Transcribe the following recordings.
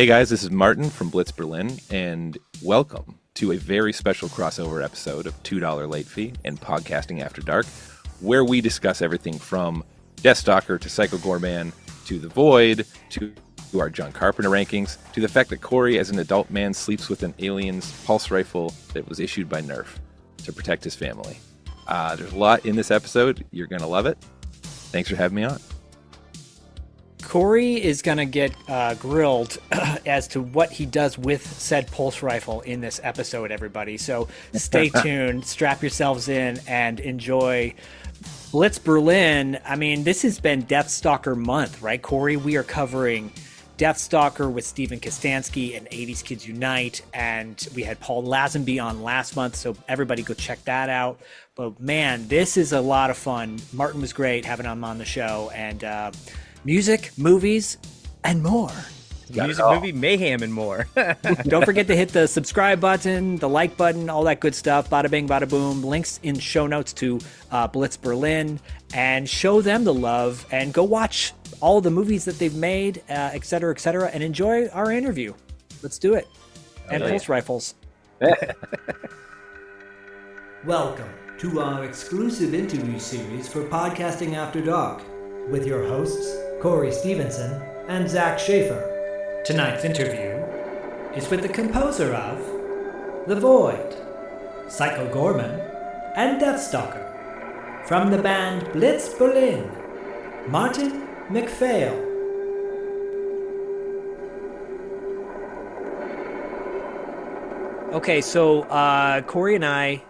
Hey guys, this is Martin from Blitz Berlin, and welcome to a very special crossover episode of $2 Late Fee and Podcasting After Dark, where we discuss everything from Deathstalker to Psycho Goreman to The Void to our John Carpenter rankings to the fact that Corey, as an adult man, sleeps with an alien's pulse rifle that was issued by Nerf to protect his family. There's a lot in this episode. You're going to love it. Thanks for having me on. Corey is going to get grilled as to what he does with said pulse rifle in this episode, everybody. So stay tuned, strap yourselves in, and enjoy Blitz Berlin. I mean, this has been Deathstalker month, right, Corey? We are covering Deathstalker with Steven Kostanski and 80s Kids Unite, and we had Paul Lazenby on last month, so everybody go check that out. But man, this is a lot of fun. Martin was great having him on the show, and music, movies, and more. Music, movie, mayhem, and more. Don't forget to hit the subscribe button, the like button, all that good stuff. Bada bing, bada boom. Links in show notes to Blitz Berlin, and show them the love, and go watch all the movies that they've made, et cetera, and enjoy our interview. Let's do it. And pulse rifles. Welcome to our exclusive interview series for Podcasting After Dark with your hosts, Corey Stevenson and Zach Schaefer. Tonight's interview is with the composer of The Void, Psycho Goreman, and Deathstalker, from the band Blitz Berlin, Martin Macphail. Okay, so Corey and I,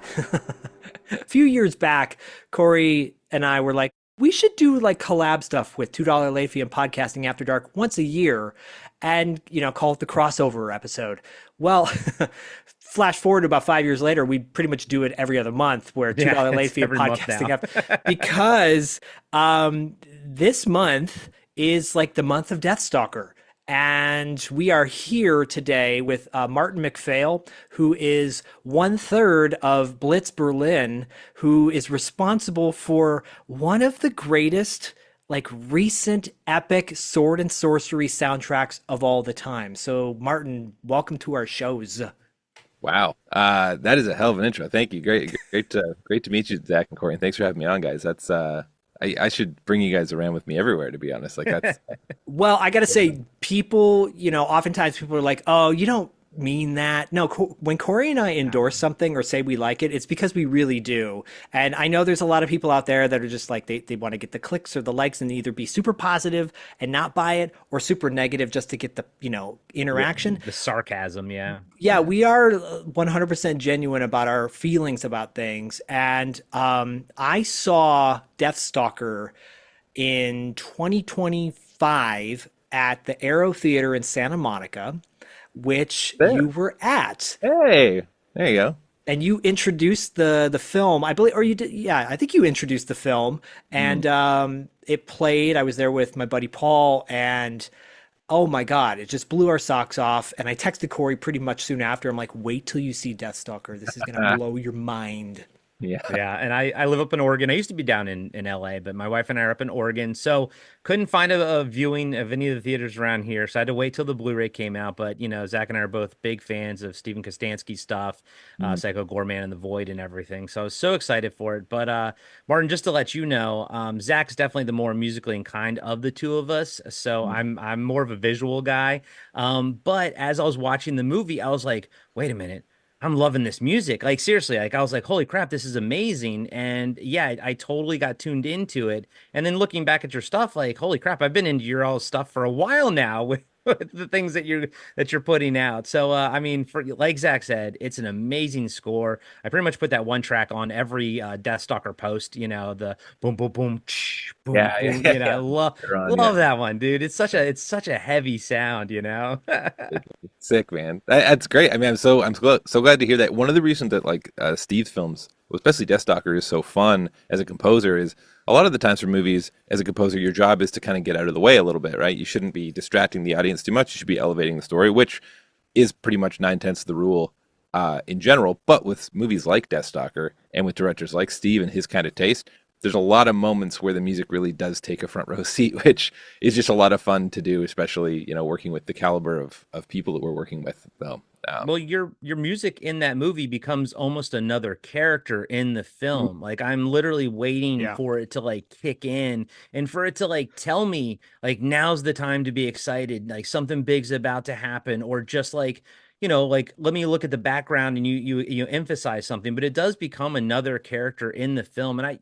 a few years back, Corey and I were like, we should do like collab stuff with $2 Late Fee and Podcasting After Dark once a year and, you know, call it the crossover episode. Well, flash forward to about 5 years later, we pretty much do it every other month where $2 Late Fee and Podcasting After because this month is like the month of Deathstalker. And we are here today with Martin Macphail, who is 1/3 of Blitz Berlin, who is responsible for one of the greatest, like, recent epic sword and sorcery soundtracks of all the time. So, Martin, welcome to our shows. Wow, that is a hell of an intro. Thank you. Great to meet you, Zach and Corey. And thanks for having me on, guys. That's I should bring you guys around with me everywhere, to be honest. Like that's. Well, I got to say, people, you know, oftentimes people are like, oh, you don't mean that. No, when Corey and I endorse something or say we like it, it's because we really do. And I know there's a lot of people out there that are just like, they want to get the clicks or the likes and either be super positive and not buy it or super negative just to get the, you know, interaction. The sarcasm, yeah. Yeah, we are 100% genuine about our feelings about things. And I saw Deathstalker in 2025 at the Aero Theater in Santa Monica, which you were at. Hey, there you go. And you introduced the film, I believe, or you did. Yeah, I think you introduced the film, and it played. I was there with my buddy Paul, and oh my God, it just blew our socks off. And I texted Corey pretty much soon after. I'm like, wait till you see Deathstalker. This is gonna blow your mind. Yeah. And I live up in Oregon. I used to be down in LA, but my wife and I are up in Oregon, so couldn't find a viewing of any of the theaters around here. So I had to wait till the Blu-ray came out. But, you know, Zach and I are both big fans of Steven Kostanski stuff, Psycho Goreman and The Void and everything. So I was so excited for it. But Martin, just to let you know, Zach's definitely the more musically inclined of the two of us. So I'm more of a visual guy. But as I was watching the movie, I was like, wait a minute. I'm loving this music. Like, seriously, like I was like, holy crap, this is amazing. And yeah, I totally got tuned into it. And then looking back at your stuff, like, holy crap, I've been into your all stuff for a while now with the things that you're putting out. So I mean, for like Zach said, it's an amazing score. I pretty much put that one track on every Deathstalker post, you know, the boom boom boom, boom, Yeah, boom, yeah. you know, love that one, dude. It's such a heavy sound, you know. Sick, man. That's great. I mean, I'm so glad to hear that. One of the reasons that like Steve's films, especially Deathstalker, is so fun as a composer is a lot of the times for movies, as a composer, your job is to kind of get out of the way a little bit, right? You shouldn't be distracting the audience too much. You should be elevating the story, which is pretty much 9/10 of the rule in general. But with movies like Deathstalker and with directors like Steve and his kind of taste, there's a lot of moments where the music really does take a front row seat, which is just a lot of fun to do, especially, working with the caliber of people that we're working with. So, well, your music in that movie becomes almost another character in the film. Like I'm literally waiting for it to like kick in and for it to like tell me like now's the time to be excited, like something big's about to happen, or just like, like let me look at the background and you emphasize something, but it does become another character in the film. And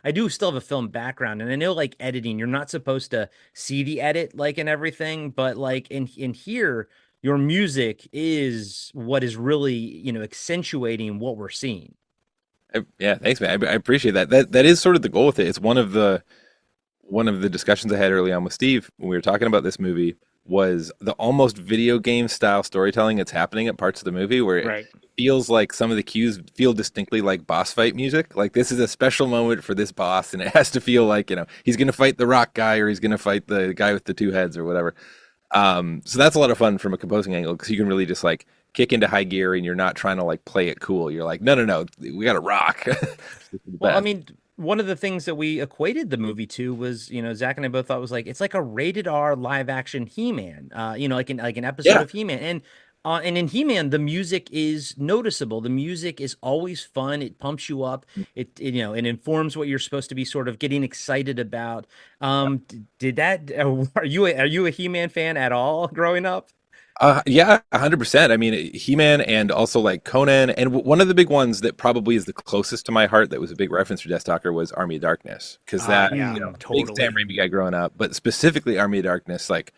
I do still have a film background, and I know like editing, you're not supposed to see the edit like and everything, but like in here, your music is what is really, accentuating what we're seeing. Yeah, thanks, man. I appreciate that. That is sort of the goal with it. It's one of the discussions I had early on with Steve when we were talking about this movie was the almost video game style storytelling that's happening at parts of the movie where it feels like some of the cues feel distinctly like boss fight music. Like this is a special moment for this boss, and it has to feel like, he's going to fight the rock guy or he's going to fight the guy with the two heads or whatever. So that's a lot of fun from a composing angle because you can really just like kick into high gear and you're not trying to like play it cool. You're like, no, we got to rock. Well, I mean, one of the things that we equated the movie to was, Zach and I both thought was like, it's like a rated R live action He-Man, like an episode of He-Man. And in He-Man, the music is noticeable. The music is always fun. It pumps you up. It informs what you're supposed to be sort of getting excited about. Did that? Are you a He-Man fan at all growing up? Yeah, 100%. I mean, He-Man and also like Conan. And one of the big ones that probably is the closest to my heart that was a big reference for Deathstalker was Army of Darkness. Because totally. Big Sam Raimi guy growing up, but specifically Army of Darkness, like,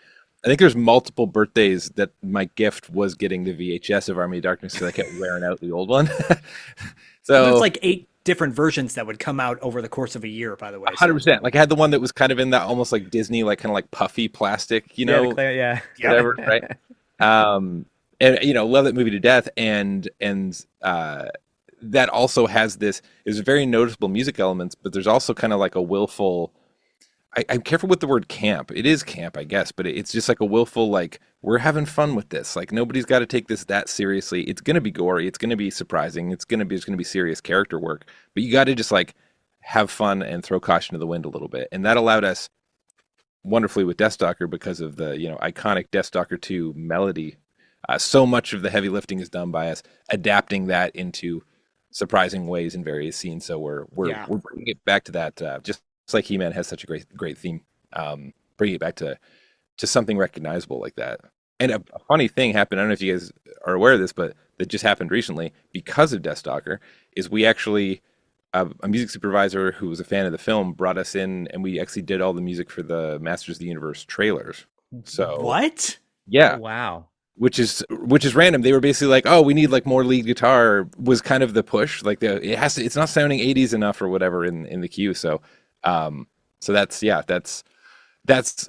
I think there's multiple birthdays that my gift was getting the VHS of Army of Darkness because I kept wearing out the old one. So there's like 8 different versions that would come out over the course of a year, by the way. 100%. Like I had the one that was kind of in that almost like Disney, like kind of like puffy plastic, whatever, right? And love that movie to death. And that also has there's very noticeable music elements, but there's also kind of like a willful. I'm careful with the word camp. It is camp, I guess, but it's just like a willful, like, we're having fun with this. Like, nobody's got to take this that seriously. It's going to be gory. It's going to be surprising. It's going to be serious character work. But you got to just, like, have fun and throw caution to the wind a little bit. And that allowed us wonderfully with Deathstalker because of the, iconic Deathstalker 2 melody. So much of the heavy lifting is done by us adapting that into surprising ways in various scenes. So we're bringing it back to that just like He-Man has such a great theme, bringing it back to something recognizable like that. And a funny thing happened, I don't know if you guys are aware of this, but that just happened recently because of Deathstalker, is we actually, a music supervisor who was a fan of the film brought us in, and we actually did all the music for the Masters of the Universe trailers. So what? Yeah. Oh, wow. Which is random. They were basically like, "Oh, we need like more lead guitar." Was kind of the push. Like it's not sounding 80s enough or whatever in the queue. So that's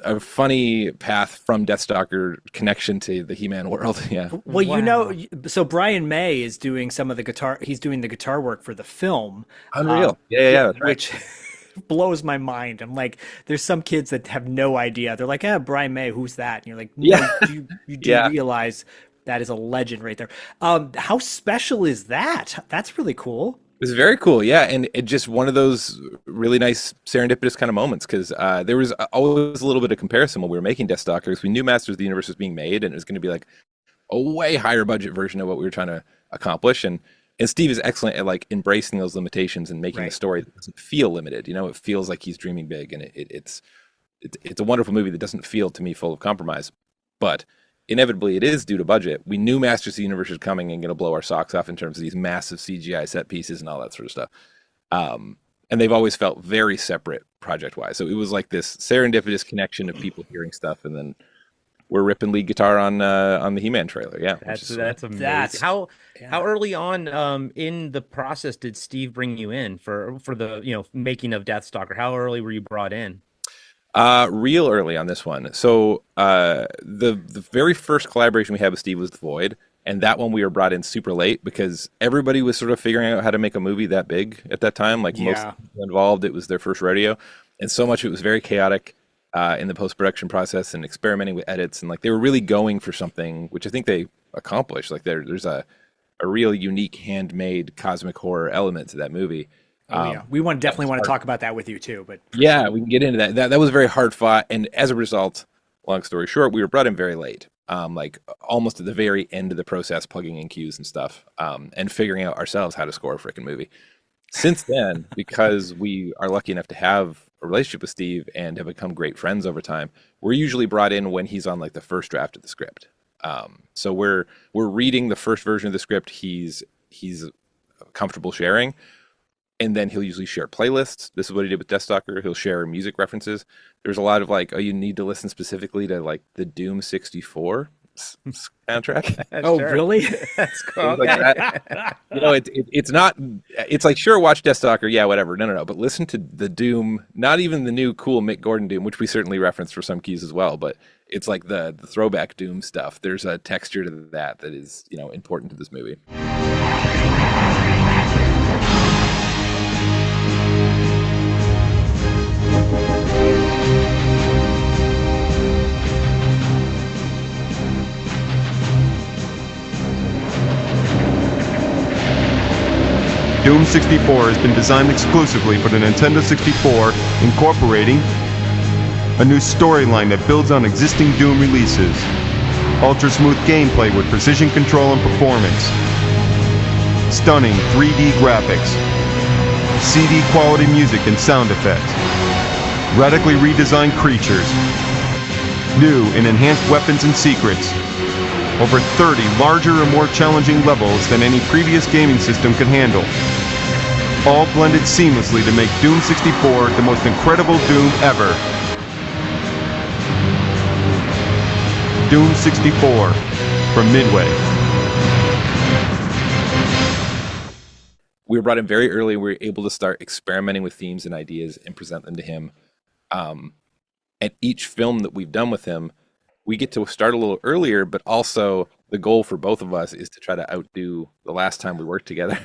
a funny path from Deathstalker connection to the He-Man world. Yeah. Well, wow. So Brian May is doing some of the guitar. He's doing the guitar work for the film. Unreal. Yeah. That's right. Which blows my mind. I'm like, there's some kids that have no idea. They're like, Brian May, who's that? And you're like, no, you do realize that is a legend right there. How special is that? That's really cool. It was very cool, yeah, and it just one of those really nice serendipitous kind of moments because there was always a little bit of comparison when we were making Deathstalker because we knew Masters of the Universe was being made and it was going to be like a way higher budget version of what we were trying to accomplish, and Steve is excellent at like embracing those limitations and making a story that doesn't feel limited. It feels like he's dreaming big, and it's a wonderful movie that doesn't feel to me full of compromise, but inevitably it is due to budget. We knew Masters of the Universe was coming and going to blow our socks off in terms of these massive CGI set pieces and all that sort of stuff. And they've always felt very separate project-wise. So it was like this serendipitous connection of people hearing stuff, and then we're ripping lead guitar on the He-Man trailer. Yeah, that's amazing. How early on in the process did Steve bring you in for the making of Deathstalker? How early were you brought in? Real early on this one. So the very first collaboration we had with Steve was The Void, and that one we were brought in super late because everybody was sort of figuring out how to make a movie that big at that time. Like most people involved, it was their first rodeo, and so much it was very chaotic in the post-production process and experimenting with edits, and like they were really going for something, which I think they accomplished. Like there's a real unique handmade cosmic horror element to that movie. Yeah, we definitely want to talk about that with you too. But yeah, we can get into that. That was very hard fought, and as a result, long story short, we were brought in very late, like almost at the very end of the process, plugging in cues and stuff, and figuring out ourselves how to score a freaking movie. Since then, because we are lucky enough to have a relationship with Steve and have become great friends over time, we're usually brought in when he's on like the first draft of the script. So we're reading the first version of the script he's comfortable sharing, and then he'll usually share playlists. This is what he did with Deathstalker. He'll share music references. There's a lot of like, oh, you need to listen specifically to like the Doom 64 soundtrack. Oh, sure. Really? That's cool. Like that. You know, it's not. It's like, sure, watch Deathstalker, yeah, whatever. No. But listen to the Doom. Not even the new cool Mick Gordon Doom, which we certainly referenced for some keys as well. But it's like the throwback Doom stuff. There's a texture to that is, you know, important to this movie. Doom 64 has been designed exclusively for the Nintendo 64, incorporating a new storyline that builds on existing Doom releases, ultra-smooth gameplay with precision control and performance, stunning 3D graphics, CD-quality music and sound effects, radically redesigned creatures, new and enhanced weapons and secrets, over 30 larger and more challenging levels than any previous gaming system could handle, all blended seamlessly to make Doom 64 the most incredible Doom ever. Doom 64 from Midway. We were brought in very early. We were able to start experimenting with themes and ideas and present them to him. At each film that we've done with him, we get to start a little earlier, but also the goal for both of us is to try to outdo the last time we worked together.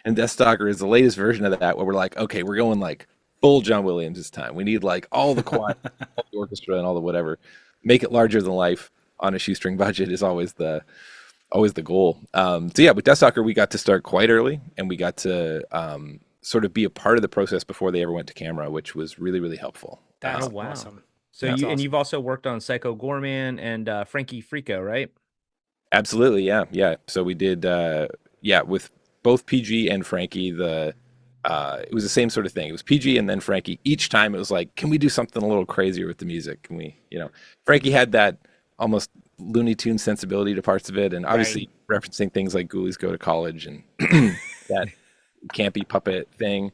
And Deathstalker is the latest version of that, where we're like, okay, we're going like full John Williams this time. We need like all the quad, all the orchestra and all the whatever. Make it larger than life on a shoestring budget is always the goal. So yeah, with Deathstalker, we got to start quite early, and we got to sort of be a part of the process before they ever went to camera, which was really, really helpful. That's wow. awesome. So and you've also worked on Psycho Goreman and Frankie Freako, right? Absolutely, yeah. So we did, with both PG and Frankie. It was the same sort of thing. It was PG and then Frankie. Each time it was like, can we do something a little crazier with the music? Can we, Frankie had that almost Looney Tunes sensibility to parts of it, and obviously referencing things like Ghoulies Go to College and that campy puppet thing.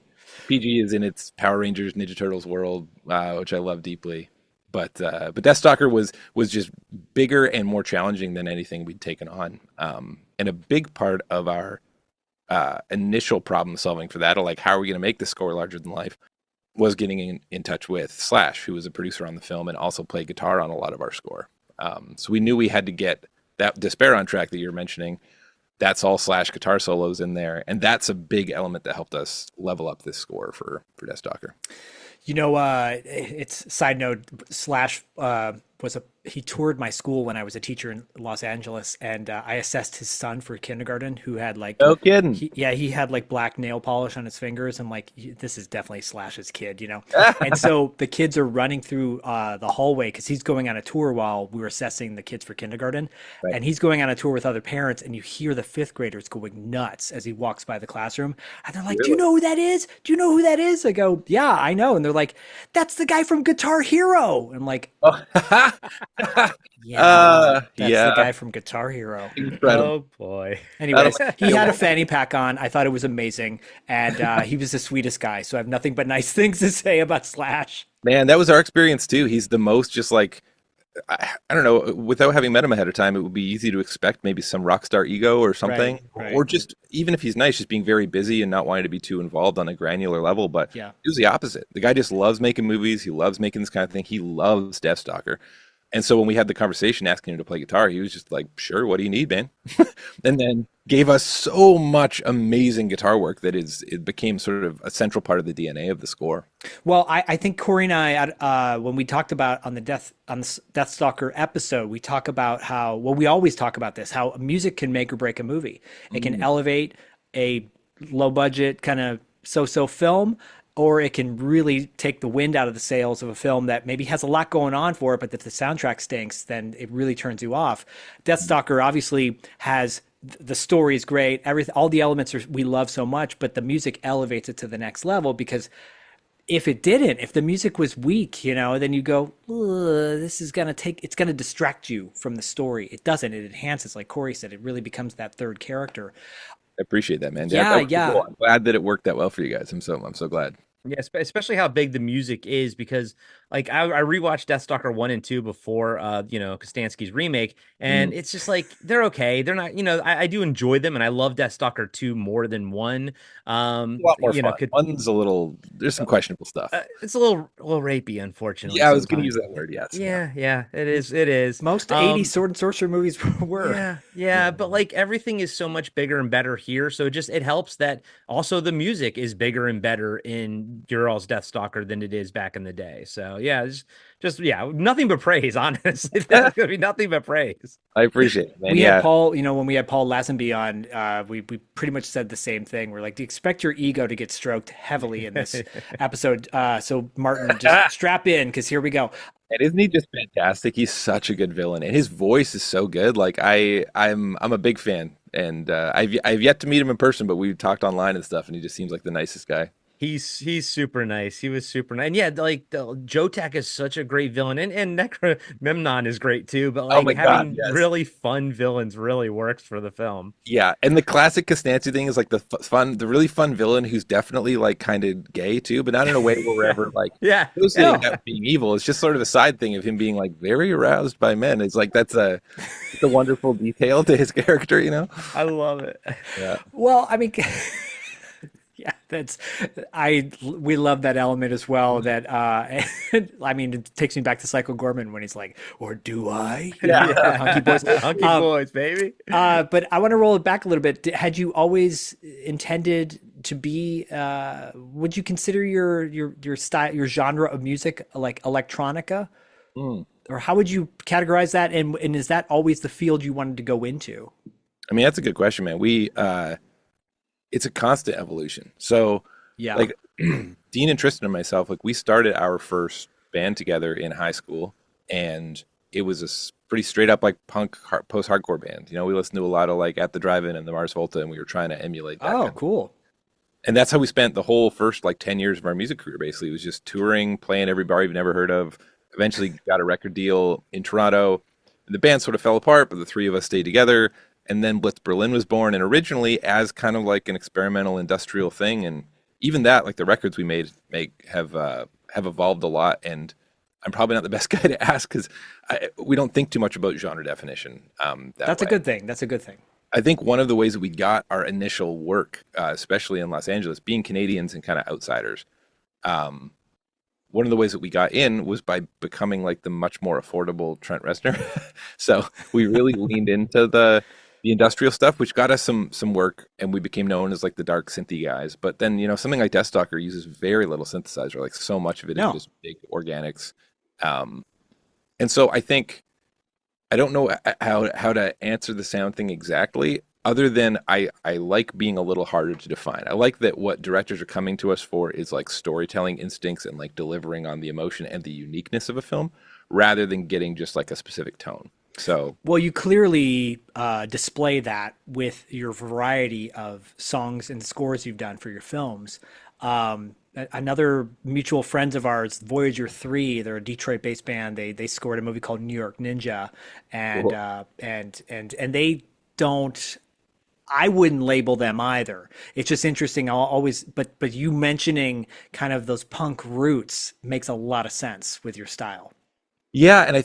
PG is in its Power Rangers, Ninja Turtles world, which I love deeply. But Deathstalker was just bigger and more challenging than anything we'd taken on. And a big part of our initial problem solving for that, like how are we going to make this score larger than life, was getting in touch with Slash, who was a producer on the film and also played guitar on a lot of our score. So we knew we had to get that Despairon track that you're mentioning. That's all Slash guitar solos in there, and that's a big element that helped us level up this score for Deathstalker. It's side note, Slash he toured my school when I was a teacher in Los Angeles, and I assessed his son for kindergarten, who had like, no kidding. He had like black nail polish on his fingers. I'm like, this is definitely Slash's kid, And so the kids are running through the hallway because he's going on a tour while we were assessing the kids for kindergarten, right. And he's going on a tour with other parents, and you hear the fifth graders going nuts as he walks by the classroom, and they're like, really? Do you know who that is? Do you know who that is? I go, yeah, I know. And they're like, that's the guy from Guitar Hero. And I'm like, oh. That's the guy from Guitar Hero. Incredible. Oh boy. Anyways, he had a fanny pack on. I thought it was amazing, and he was the sweetest guy. So I have nothing but nice things to say about Slash. Man, that was our experience too. He's the most just like, I don't know, without having met him ahead of time, it would be easy to expect maybe some rock star ego or something, right. Or just, even if he's nice, just being very busy and not wanting to be too involved on a granular level. But It was the opposite. The guy just loves making movies. He loves making this kind of thing. He loves Deathstalker. And so when we had the conversation asking him to play guitar, he was just like, sure, what do you need, man? And then gave us so much amazing guitar work that it became sort of a central part of the DNA of the score. Well, I think Corey and I, when we talked about on the Deathstalker episode, we talk about how, well, we always talk about this, how music can make or break a movie. It can elevate a low budget kind of so-so film, or it can really take the wind out of the sails of a film that maybe has a lot going on for it, but if the soundtrack stinks, then it really turns you off. Deathstalker obviously has the story is great, everything, all the elements we love so much, but the music elevates it to the next level because if it didn't, if the music was weak, then you go, this is it's going to distract you from the story. It doesn't. It enhances, like Corey said, it really becomes that third character. I appreciate that, man. Yeah. Cool. I'm glad that it worked that well for you guys. I'm so glad. Yeah, especially how big the music is because like I rewatched Deathstalker 1 and 2 before Kostanski's remake, and it's just like they're okay. They're not, I do enjoy them and I love Deathstalker 2 more than 1. A lot more fun. One's a little, there's some questionable stuff. It's a little rapey, unfortunately. Yeah, I was going to use that word, yes. Yeah, it is. Most 80s sword and sorcerer movies were. Yeah, but like everything is so much bigger and better here, so it helps that also the music is bigger and better in Dural's Deathstalker than it is back in the day. So yeah, it's just nothing but praise, honestly. That's gonna be nothing but praise. I appreciate it, man. We had Paul, when we had Paul Lazenby on, we pretty much said the same thing. We're like, expect your ego to get stroked heavily in this episode. So Martin, just strap in because here we go. And isn't he just fantastic? He's such a good villain, and his voice is so good. Like I'm a big fan, and I've yet to meet him in person, but we've talked online and stuff, and he just seems like the nicest guy. He's super nice. He was super nice. And yeah, like Jotak is such a great villain, and Necromemnon is great too. But like having really fun villains really works for the film. Yeah, and the classic Kostanski thing is like the really fun villain who's definitely like kind of gay too, but not in a way where we're ever like associating that being evil. It's just sort of a side thing of him being like very aroused by men. It's like it's a wonderful detail to his character, I love it. Yeah. Well, I mean. Yeah, we love that element as well. That I mean, it takes me back to Psycho Goreman when he's like, "Or do I?" Yeah. Hunky boys, boys, baby. But I want to roll it back a little bit. Had you always intended to be? Would you consider your style, your genre of music like electronica, or how would you categorize that? And is that always the field you wanted to go into? I mean, that's a good question, man. It's a constant evolution. So like Dean and Tristan and myself, like we started our first band together in high school, and it was a pretty straight up like punk post-hardcore band. We listened to a lot of like At the Drive-In and the Mars Volta, and we were trying to emulate that. Oh, cool. And that's how we spent the whole first like 10 years of our music career. Basically, it was just touring, playing every bar you've never heard of. Eventually got a record deal in Toronto. The band sort of fell apart, but the three of us stayed together. And then Blitz Berlin was born, and originally as kind of like an experimental industrial thing, and even that, like the records we have evolved a lot. And I'm probably not the best guy to ask because we don't think too much about genre definition. That's a good thing. That's a good thing. I think one of the ways that we got our initial work, especially in Los Angeles, being Canadians and kind of outsiders, one of the ways that we got in was by becoming like the much more affordable Trent Reznor. So we really leaned into the industrial stuff, which got us some work, and we became known as like the dark synthy guys. But then something like Deathstalker uses very little synthesizer, like so much of it is just big organics. And so I think I don't know how to answer the sound thing exactly, other than I like being a little harder to define. I like that what directors are coming to us for is like storytelling instincts and like delivering on the emotion and the uniqueness of a film, rather than getting just like a specific tone. So, well, you clearly display that with your variety of songs and scores you've done for your films. Another mutual friends of ours, Voyager 3, they're a Detroit-based band. They scored a movie called New York Ninja, and cool. and they don't. I wouldn't label them either. It's just interesting. I'll always, but you mentioning kind of those punk roots makes a lot of sense with your style. Yeah, and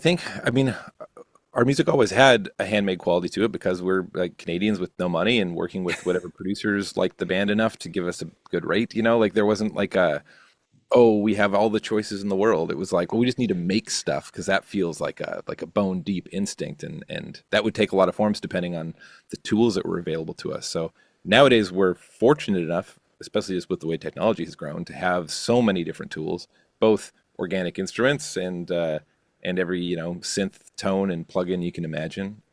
I mean, our music always had a handmade quality to it because we're like Canadians with no money and working with whatever producers liked the band enough to give us a good rate. Like there wasn't like we have all the choices in the world. It was like, well, we just need to make stuff because that feels like a bone deep instinct, and that would take a lot of forms depending on the tools that were available to us. So nowadays we're fortunate enough, especially just with the way technology has grown, to have so many different tools, both organic instruments and every synth tone and plugin you can imagine.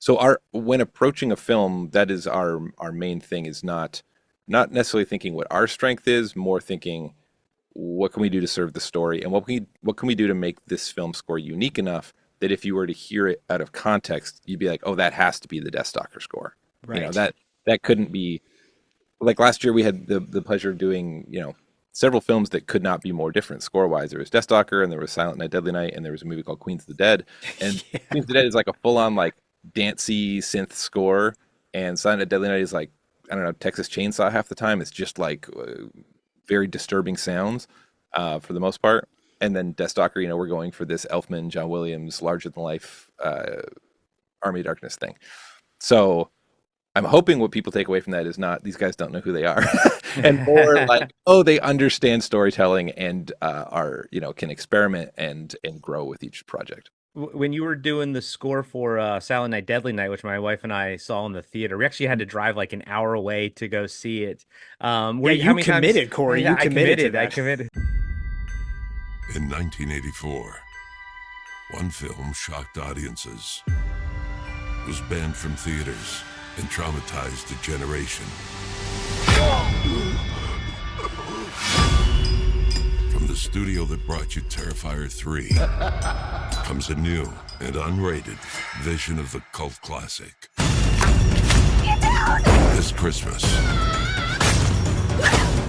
So when approaching a film, that is our main thing, is not not necessarily thinking what our strength is, more thinking what can we do to serve the story, and what can we do to make this film score unique enough that if you were to hear it out of context, you'd be like, oh, that has to be the Deathstalker score. Right. You know, that couldn't be. Like last year, we had the pleasure of doing, you know, several films that could not be more different score-wise. There was Deathstalker, and there was Silent Night, Deadly Night, and there was a movie called Queens of the Dead. And Queens of the Dead is like a full-on, like, dancey synth score, and Silent Night, Deadly Night is like, I don't know, Texas Chainsaw half the time. It's just like very disturbing sounds for the most part. And then Deathstalker, you know, we're going for this Elfman, John Williams, larger-than-life Army of Darkness thing. So I'm hoping what people take away from that is not these guys don't know who they are, and more like, oh, they understand storytelling and are, you know, can experiment and grow with each project. When you were doing the score for Silent Night, Deadly Night, which my wife and I saw in the theater, we actually had to drive like an hour away to go see it. You committed, Corey. Yeah, you committed. I committed. In 1984, one film shocked audiences, was banned from theaters, and traumatized a generation. From the studio that brought you Terrifier 3 comes a new and unrated vision of the cult classic. Get down! This Christmas,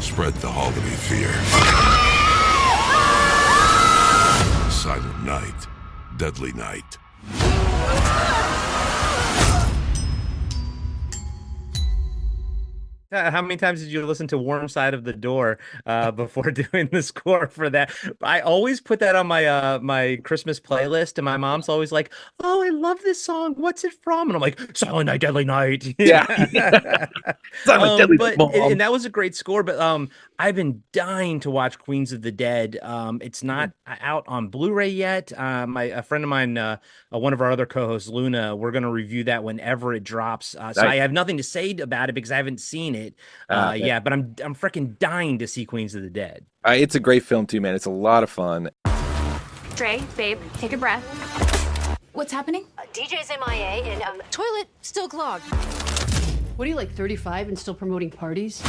spread the holiday fear. Silent Night, Deadly Night. How many times did you listen to Warm Side of the Door before doing the score for that? I always put that on my my Christmas playlist, and my mom's always like, "Oh, I love this song. What's it from?" And I'm like, "Silent Night, Deadly Night." Yeah. Silent Deadly but Mom. and that was a great score. But I've been dying to watch Queens of the Dead. It's not out on Blu-ray yet. A friend of mine, one of our other co-hosts, Luna, we're going to review that whenever it drops. So I have nothing to say about it because I haven't seen it. Yeah, but I'm freaking dying to see Queens of the Dead. It's a great film too, man. It's a lot of fun. Dre, babe, take a breath. What's happening? DJ's MIA and Toilet still clogged. What are you, like 35 and still promoting parties?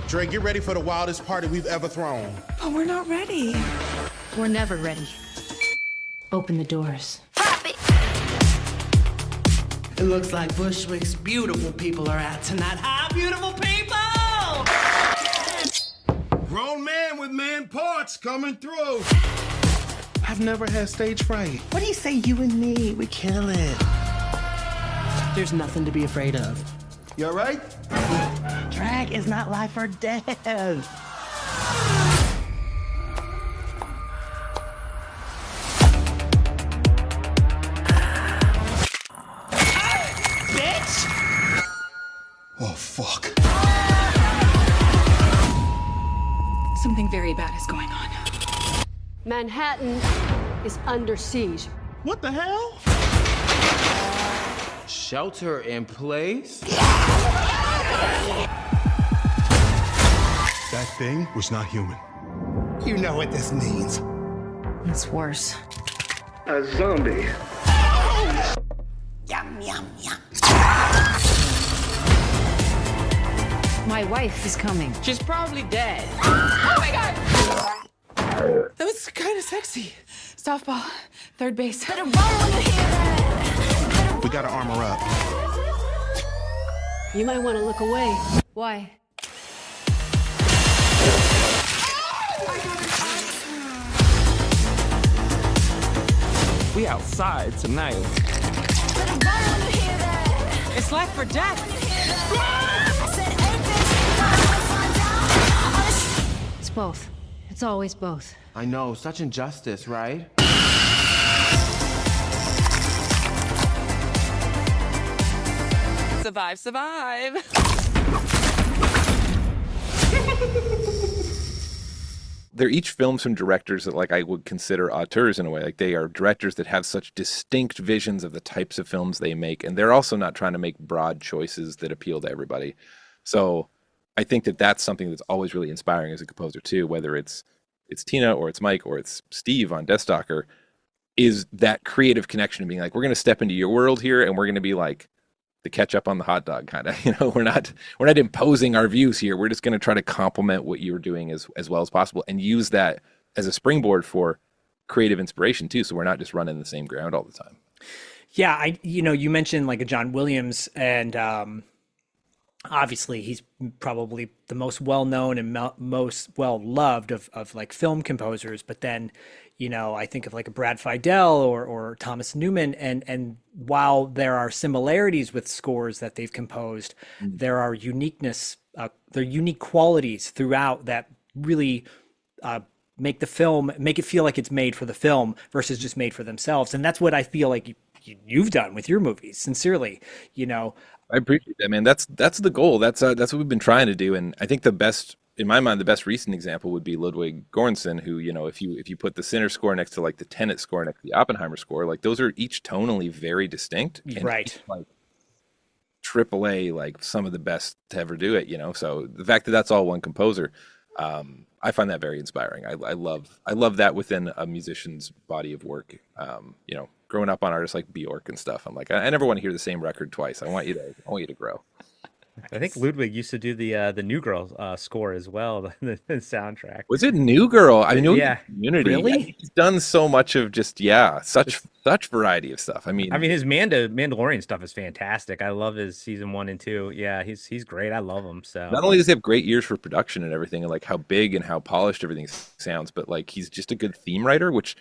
Dre, get ready for the wildest party we've ever thrown. But we're not ready. We're never ready. Open the doors. pop it. It looks like Bushwick's beautiful people are out tonight. Hi, beautiful people! Grown man with man parts coming through. I've never had stage fright. What do you say, you and me? We kill it. There's nothing to be afraid of. You all right? Drag is not life or death. Oh, fuck. Something very bad is going on. Manhattan is under siege. What the hell? Shelter in place? That thing was not human. You know what this means. It's worse. A zombie. Yum, yum, yum. My wife is coming. She's probably dead. Oh my god! That was kind of sexy. Softball, third base. We gotta armor up. You might want to look away. Why? We outside tonight. It's life or death. It's both. It's always both. I know, such injustice, right? Survive, survive. They're each films from directors that, like, I would consider auteurs in a way. Like, they are directors that have such distinct visions of the types of films they make, and they're also not trying to make broad choices that appeal to everybody. So I think that that's something that's always really inspiring as a composer too, whether it's Tina or it's Mike or it's Steve on Deathstalker, is that creative connection of being like, we're going to step into your world here and we're going to be like, the ketchup on the hot dog kind of. We're not imposing our views here. We're just going to try to complement what you're doing as well as possible, and use that as a springboard for creative inspiration too. So we're not just running the same ground all the time. Yeah, you mentioned like a John Williams, and obviously he's probably the most well-known and most well-loved of like film composers. But then, I think of like a Brad Fiedel or Thomas Newman, and while there are similarities with scores that they've composed, there are unique qualities throughout that really make it feel like it's made for the film versus just made for themselves. And that's what I feel like you've done with your movies, sincerely. I appreciate that, man. That's the goal. That's what we've been trying to do. And I think in my mind, the best recent example would be Ludwig Göransson, who, if you put the Sinner score next to like the Tenet score next to the Oppenheimer score, like those are each tonally very distinct. And right. Like AAA, like some of the best to ever do it, So the fact that that's all one composer, I find that very inspiring. I love that within a musician's body of work. Growing up on artists like Bjork and stuff, I'm like, I never want to hear the same record twice. I want you to grow. I think Ludwig used to do the New Girl score as well, the soundtrack. Was it New Girl? I know. Yeah. Community. Really? Yeah, he's done so much of just such variety of stuff. I mean, his Mandalorian stuff is fantastic. I love his season 1 and 2. Yeah, he's great. I love him. So not only does he have great ears for production and everything, and like how big and how polished everything sounds, but like he's just a good theme writer, which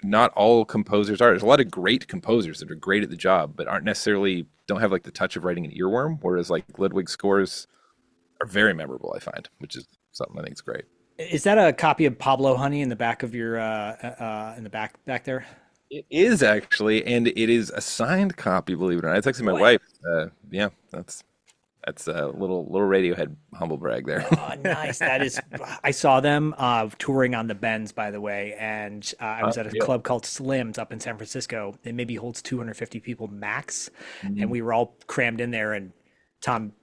not all composers are. There's a lot of great composers that are great at the job, but don't have like the touch of writing an earworm. Whereas like Ludwig's scores are very memorable, I find, which is something I think is great. Is that a copy of Pablo Honey in the back of your in the back there? It is actually, and it is a signed copy, believe it or not. It's actually my wife. Yeah, that's a little Radiohead humble brag there. Oh, nice. That is. I saw them touring on the Bends, by the way, and I was at a club called Slim's up in San Francisco. It maybe holds 250 people max, and we were all crammed in there. And Tom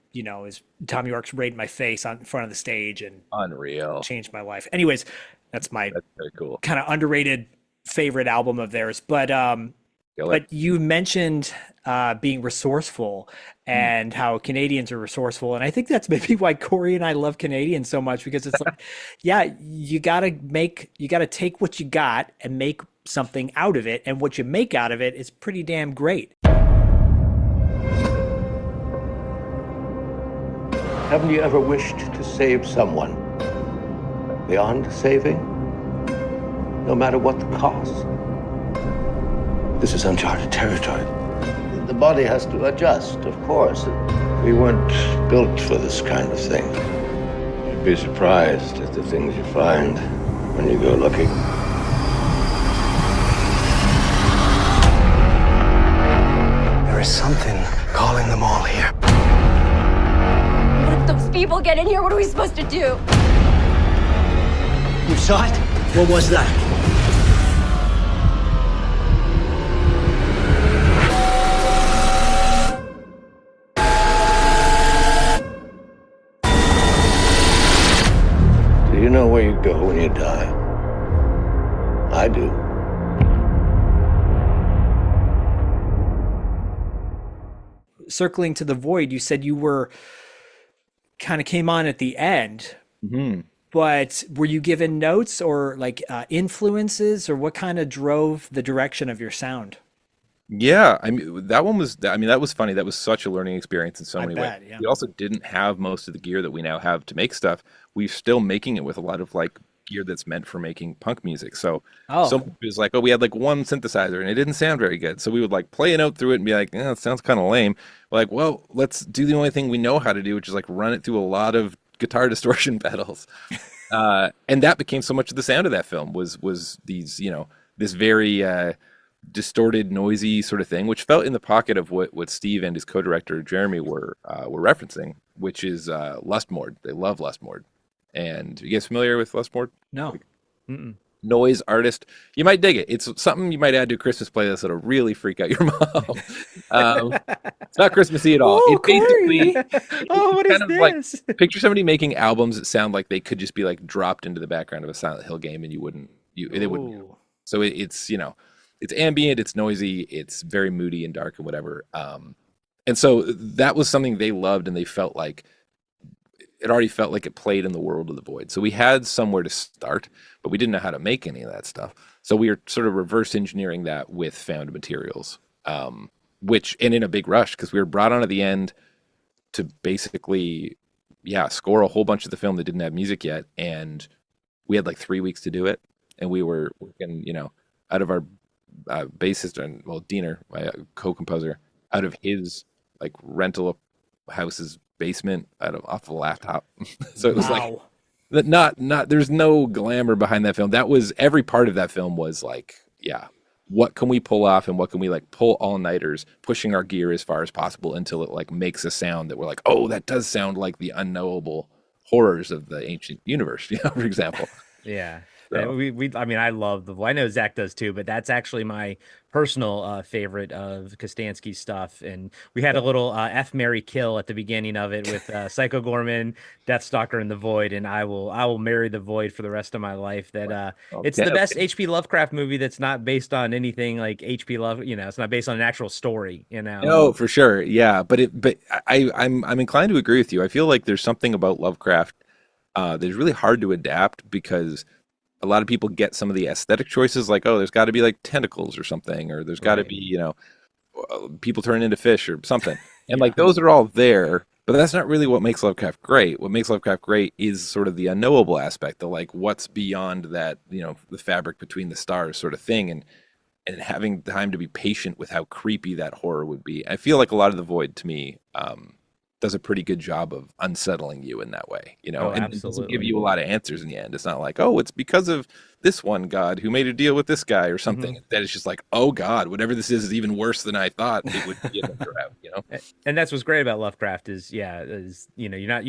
Tom York's raided my face in front of the stage, and unreal, changed my life. Anyways, that's very cool, kind of underrated favorite album of theirs. But you mentioned being resourceful and how Canadians are resourceful. And I think that's maybe why Corey and I love Canadians so much, because it's like, you gotta take what you got and make something out of it. And what you make out of it is pretty damn great. Haven't you ever wished to save someone beyond saving? No matter what the cost? This is uncharted territory. The body has to adjust, of course. We weren't built for this kind of thing. You'd be surprised at the things you find when you go looking. There is something calling them all here. What if those people get in here? What are we supposed to do? You saw it? What was that? Do you know where you go when you die? I do. Circling to the Void, you said you were kind of came on at the end, but were you given notes or like influences, or what kind of drove the direction of your sound? Yeah, that was funny. That was such a learning experience in so many ways. Yeah. We also didn't have most of the gear that we now have to make stuff. We're still making it with a lot of like gear that's meant for making punk music. So it was like, we had like one synthesizer and it didn't sound very good. So we would like play a note through it and be like, it sounds kind of lame. We're like, well, let's do the only thing we know how to do, which is like run it through a lot of guitar distortion pedals. And that became so much of the sound of that film was these, this very distorted, noisy sort of thing, which felt in the pocket of what Steve and his co-director Jeremy were referencing, which is Lustmord. They love Lustmord. And you guys familiar with Lustmord? No. Noise artist. You might dig it. It's something you might add to a Christmas playlist that'll really freak out your mom. It's not Christmassy at all. Oh, it basically, what is this? Like, picture somebody making albums that sound like they could just be like dropped into the background of a Silent Hill game, and they wouldn't. So it's it's ambient, it's noisy, it's very moody and dark and whatever. And so that was something they loved, and they felt like it already felt like it played in the world of the Void. So we had somewhere to start, but we didn't know how to make any of that stuff. So we were sort of reverse engineering that with found materials, and in a big rush, because we were brought on at the end to basically, score a whole bunch of the film that didn't have music yet. And we had like 3 weeks to do it. And we were working, out of our bassist and, Diener, my co-composer, out of his like rental house's basement off of a laptop. So it was like not there's no glamour behind that film. That was every part of that film was like, what can we pull off, and what can we like pull all-nighters, pushing our gear as far as possible until it like makes a sound that we're like, oh, that does sound like the unknowable horrors of the ancient universe, for example. Yeah. So. I love I know Zach does too, but that's actually my personal favorite of Kostanski's stuff. And we had a little F, Marry, Kill at the beginning of it with Psycho Goreman, Deathstalker, and the Void. And I will marry the Void for the rest of my life. That it's the best H.P. Lovecraft movie that's not based on anything like H.P. Love. It's not based on an actual story. No, for sure, yeah. But I'm inclined to agree with you. I feel like there's something about Lovecraft that's really hard to adapt, because a lot of people get some of the aesthetic choices, like, oh, there's got to be like tentacles or something, or there's got to be, people turn into fish or something. And like those are all there, but that's not really what makes Lovecraft great. What makes Lovecraft great is sort of the unknowable aspect, the like what's beyond that, the fabric between the stars sort of thing, and having time to be patient with how creepy that horror would be. I feel like a lot of the Void to me does a pretty good job of unsettling you in that way, and it doesn't give you a lot of answers in the end. It's not like, oh, it's because of this one god who made a deal with this guy or something. That it's just like, oh god, whatever this is even worse than I thought it would be. And that's what's great about Lovecraft is you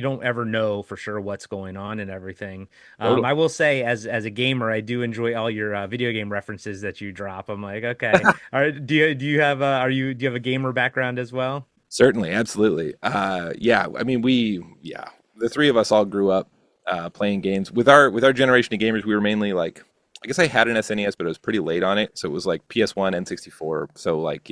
don't ever know for sure what's going on and everything. Totally. I will say, as a gamer, I do enjoy all your video game references that you drop. I'm like, okay, all right, do you have a gamer background as well? Certainly, absolutely. I mean, the three of us all grew up playing games. With our generation of gamers, we were mainly like, I guess I had an SNES, but I was pretty late on it. So it was like PS1, N64. So like,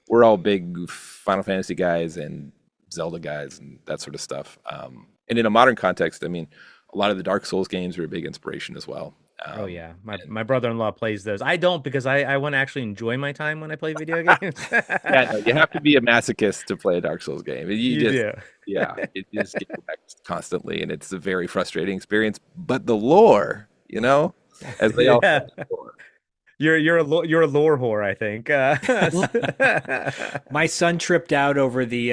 we're all big Final Fantasy guys and Zelda guys and that sort of stuff. And in a modern context, I mean, a lot of the Dark Souls games are a big inspiration as well. My brother-in-law plays those. I don't, because I want to actually enjoy my time when I play video games. You have to be a masochist to play a Dark Souls game. You do. It just gets wrecked constantly, and it's a very frustrating experience. But the lore, as they all have the lore. You're a lore whore, I think. My son tripped out over the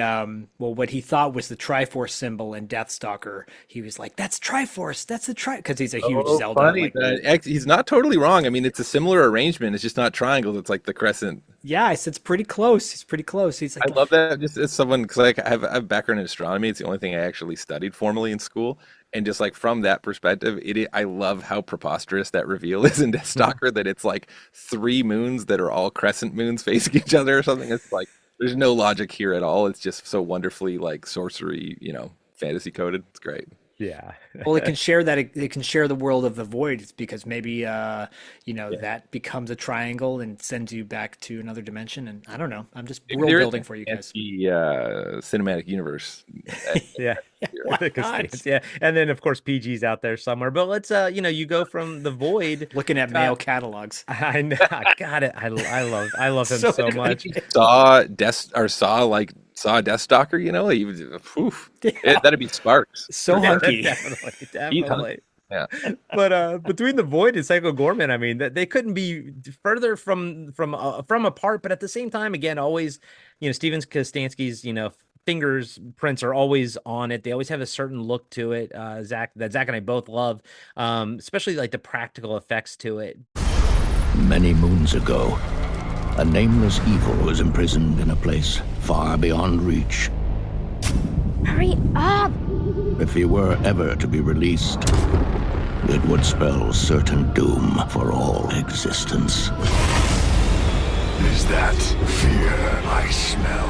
what he thought was the Triforce symbol in Deathstalker. He was like, "That's Triforce. That's the because he's a huge Zelda." Funny. He's not totally wrong. I mean, it's a similar arrangement. It's just not triangles. It's like the crescent. Yeah, I said it's pretty close. He's pretty close. He's like, I love that. Just as someone, because like I have a background in astronomy. It's the only thing I actually studied formally in school. And just like from that perspective, I love how preposterous that reveal is in Deathstalker, that it's like 3 moons that are all crescent moons facing each other or something. It's like, there's no logic here at all. It's just so wonderfully like sorcery, fantasy coded. It's great. Yeah. Well, it can share that. It can share the world of the Void. It's because maybe, that becomes a triangle and sends you back to another dimension. And I don't know. I'm just world building for you guys. The cinematic universe. Yeah. Yeah. And then of course PG's out there somewhere. But let's you go from the Void, looking at male catalogs. I know. I got it. I love him so much. Saw Deathstalker, that'd be sparks. So hunky. Definitely. Yeah. But between the Void and Psycho Goreman, I mean, they couldn't be further from apart. But at the same time, again, always, Steven Kostanski's, fingerprints are always on it. They always have a certain look to it. Zach and I both love, especially like the practical effects to it. Many moons ago, a nameless evil was imprisoned in a place far beyond reach. Hurry up! If he were ever to be released, it would spell certain doom for all existence. Is that fear I smell?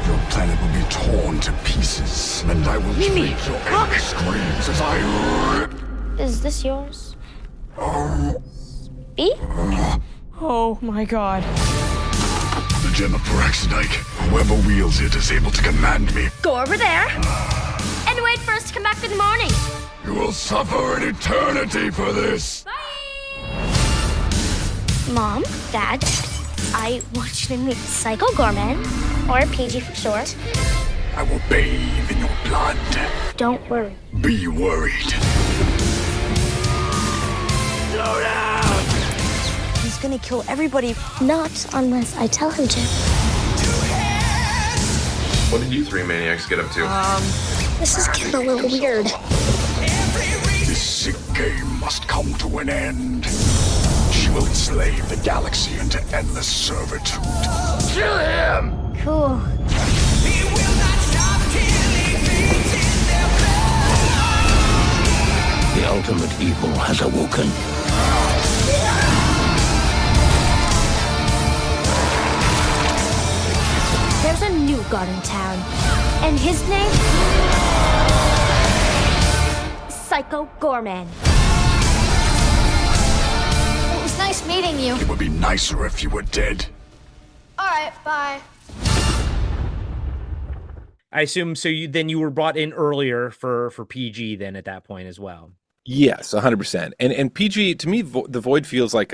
Your planet will be torn to pieces, and I will trade your angry screams as I rip. Is this yours? Speak? Oh my god. gem of Paraxidike. Whoever wields it is able to command me. Go over there and wait for us to come back in the morning. You will suffer an eternity for this. Mom, Dad, I want you to meet Psycho Goreman, or PG for short. I will bathe in your blood. Don't worry. Be worried. Slow down! He's gonna kill everybody. Not unless I tell him to. What did you three maniacs get up to? This is getting a little weird. This sick game must come to an end. She will enslave the galaxy into endless servitude. Kill him! Cool. The ultimate evil has awoken. There's a new god in town, and his name? Psycho Goreman. It was nice meeting you. It would be nicer if you were dead. All right, bye. I assume so. You were brought in earlier for PG then at that point as well. Yes, 100%. And PG, to me, The Void feels like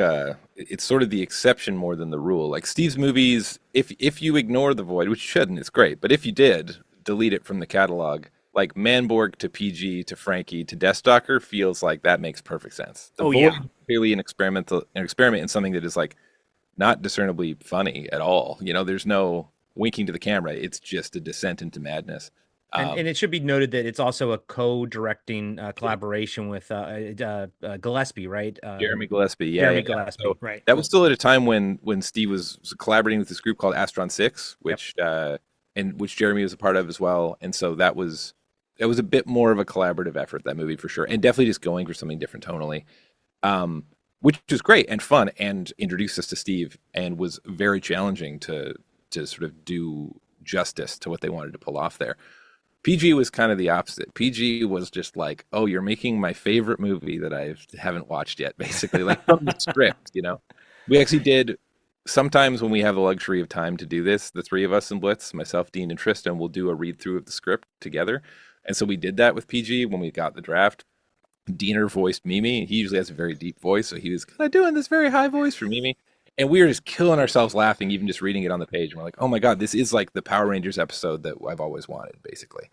it's sort of the exception more than the rule. Like Steve's movies, if you ignore The Void, which you shouldn't, it's great. But if you did, delete it from the catalog, like Manborg to PG to Frankie to Deathstalker feels like that makes perfect sense. The Void is clearly an experiment in something that is like not discernibly funny at all. You know, there's no winking to the camera. It's just a descent into madness. And it should be noted that it's also a co-directing collaboration with Gillespie, right? Jeremy Gillespie, yeah. Jeremy Gillespie, so right. That was still at a time when Steve was collaborating with this group called Astron 6, which which Jeremy was a part of as well. And so that was a bit more of a collaborative effort, that movie, for sure. And definitely just going for something different tonally, which was great and fun and introduced us to Steve and was very challenging to sort of do justice to what they wanted to pull off there. PG was kind of the opposite. PG was just like, oh, you're making my favorite movie that I haven't watched yet, basically, like from the script, you know? We actually did, sometimes when we have the luxury of time to do this, the three of us in Blitz, myself, Dean, and Tristan, will do a read-through of the script together. And so we did that with PG when we got the draft. Diener voiced Mimi. He usually has a very deep voice, so he was kind of doing this very high voice for Mimi. And we were just killing ourselves laughing, even just reading it on the page. And we're like, oh my God, this is like the Power Rangers episode that I've always wanted, basically.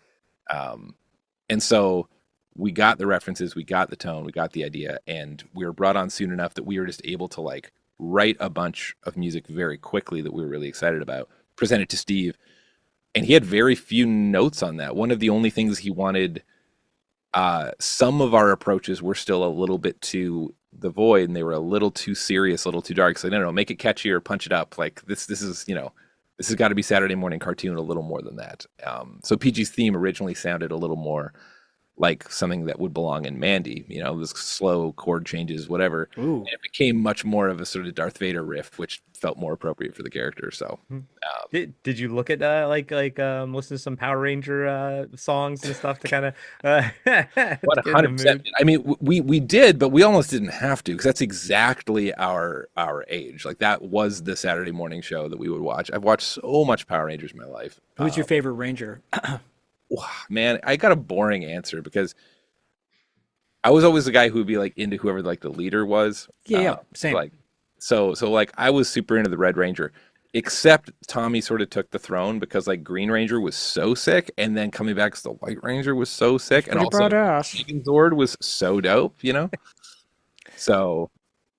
And so we got the references, we got the tone, we got the idea, and we were brought on soon enough that we were just able to like write a bunch of music very quickly that we were really excited about, present it to Steve. And he had very few notes on that. One of the only things he wanted, some of our approaches were still a little bit too The Void, and they were a little too serious, a little too dark. So no, make it catchy or punch it up. Like this is, you know, this has got to be Saturday morning cartoon, a little more than that. So PG's theme originally sounded a little more like something that would belong in Mandy, you know, this slow chord changes, whatever. And it became much more of a sort of Darth Vader riff, which felt more appropriate for the character. So, did you look at listen to some Power Ranger songs and stuff to kind of 100%? I mean, we did, but we almost didn't have to, because that's exactly our age. Like that was the Saturday morning show that we would watch. I've watched so much Power Rangers in my life. Who's your favorite Ranger? Man, I got a boring answer because I was always the guy who would be like into whoever like the leader was. Yeah, same. Like, so like I was super into the Red Ranger, except Tommy sort of took the throne because like Green Ranger was so sick, and then coming back as the White Ranger was so sick, and also Zord was so dope, you know. So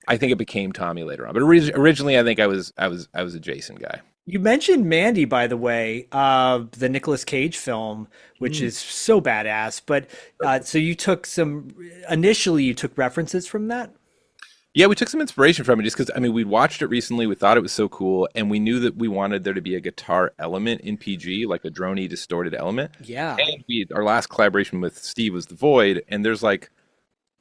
I think it became Tommy later on, but originally I think I was a Jason guy. You mentioned Mandy, by the way, the Nicolas Cage film, which is so badass. But so you took initially you took references from that? Yeah, we took some inspiration from it just because, I mean, we'd watched it recently. We thought it was so cool. And we knew that we wanted there to be a guitar element in PG, like a droney distorted element. Yeah. And our last collaboration with Steve was The Void. And there's like,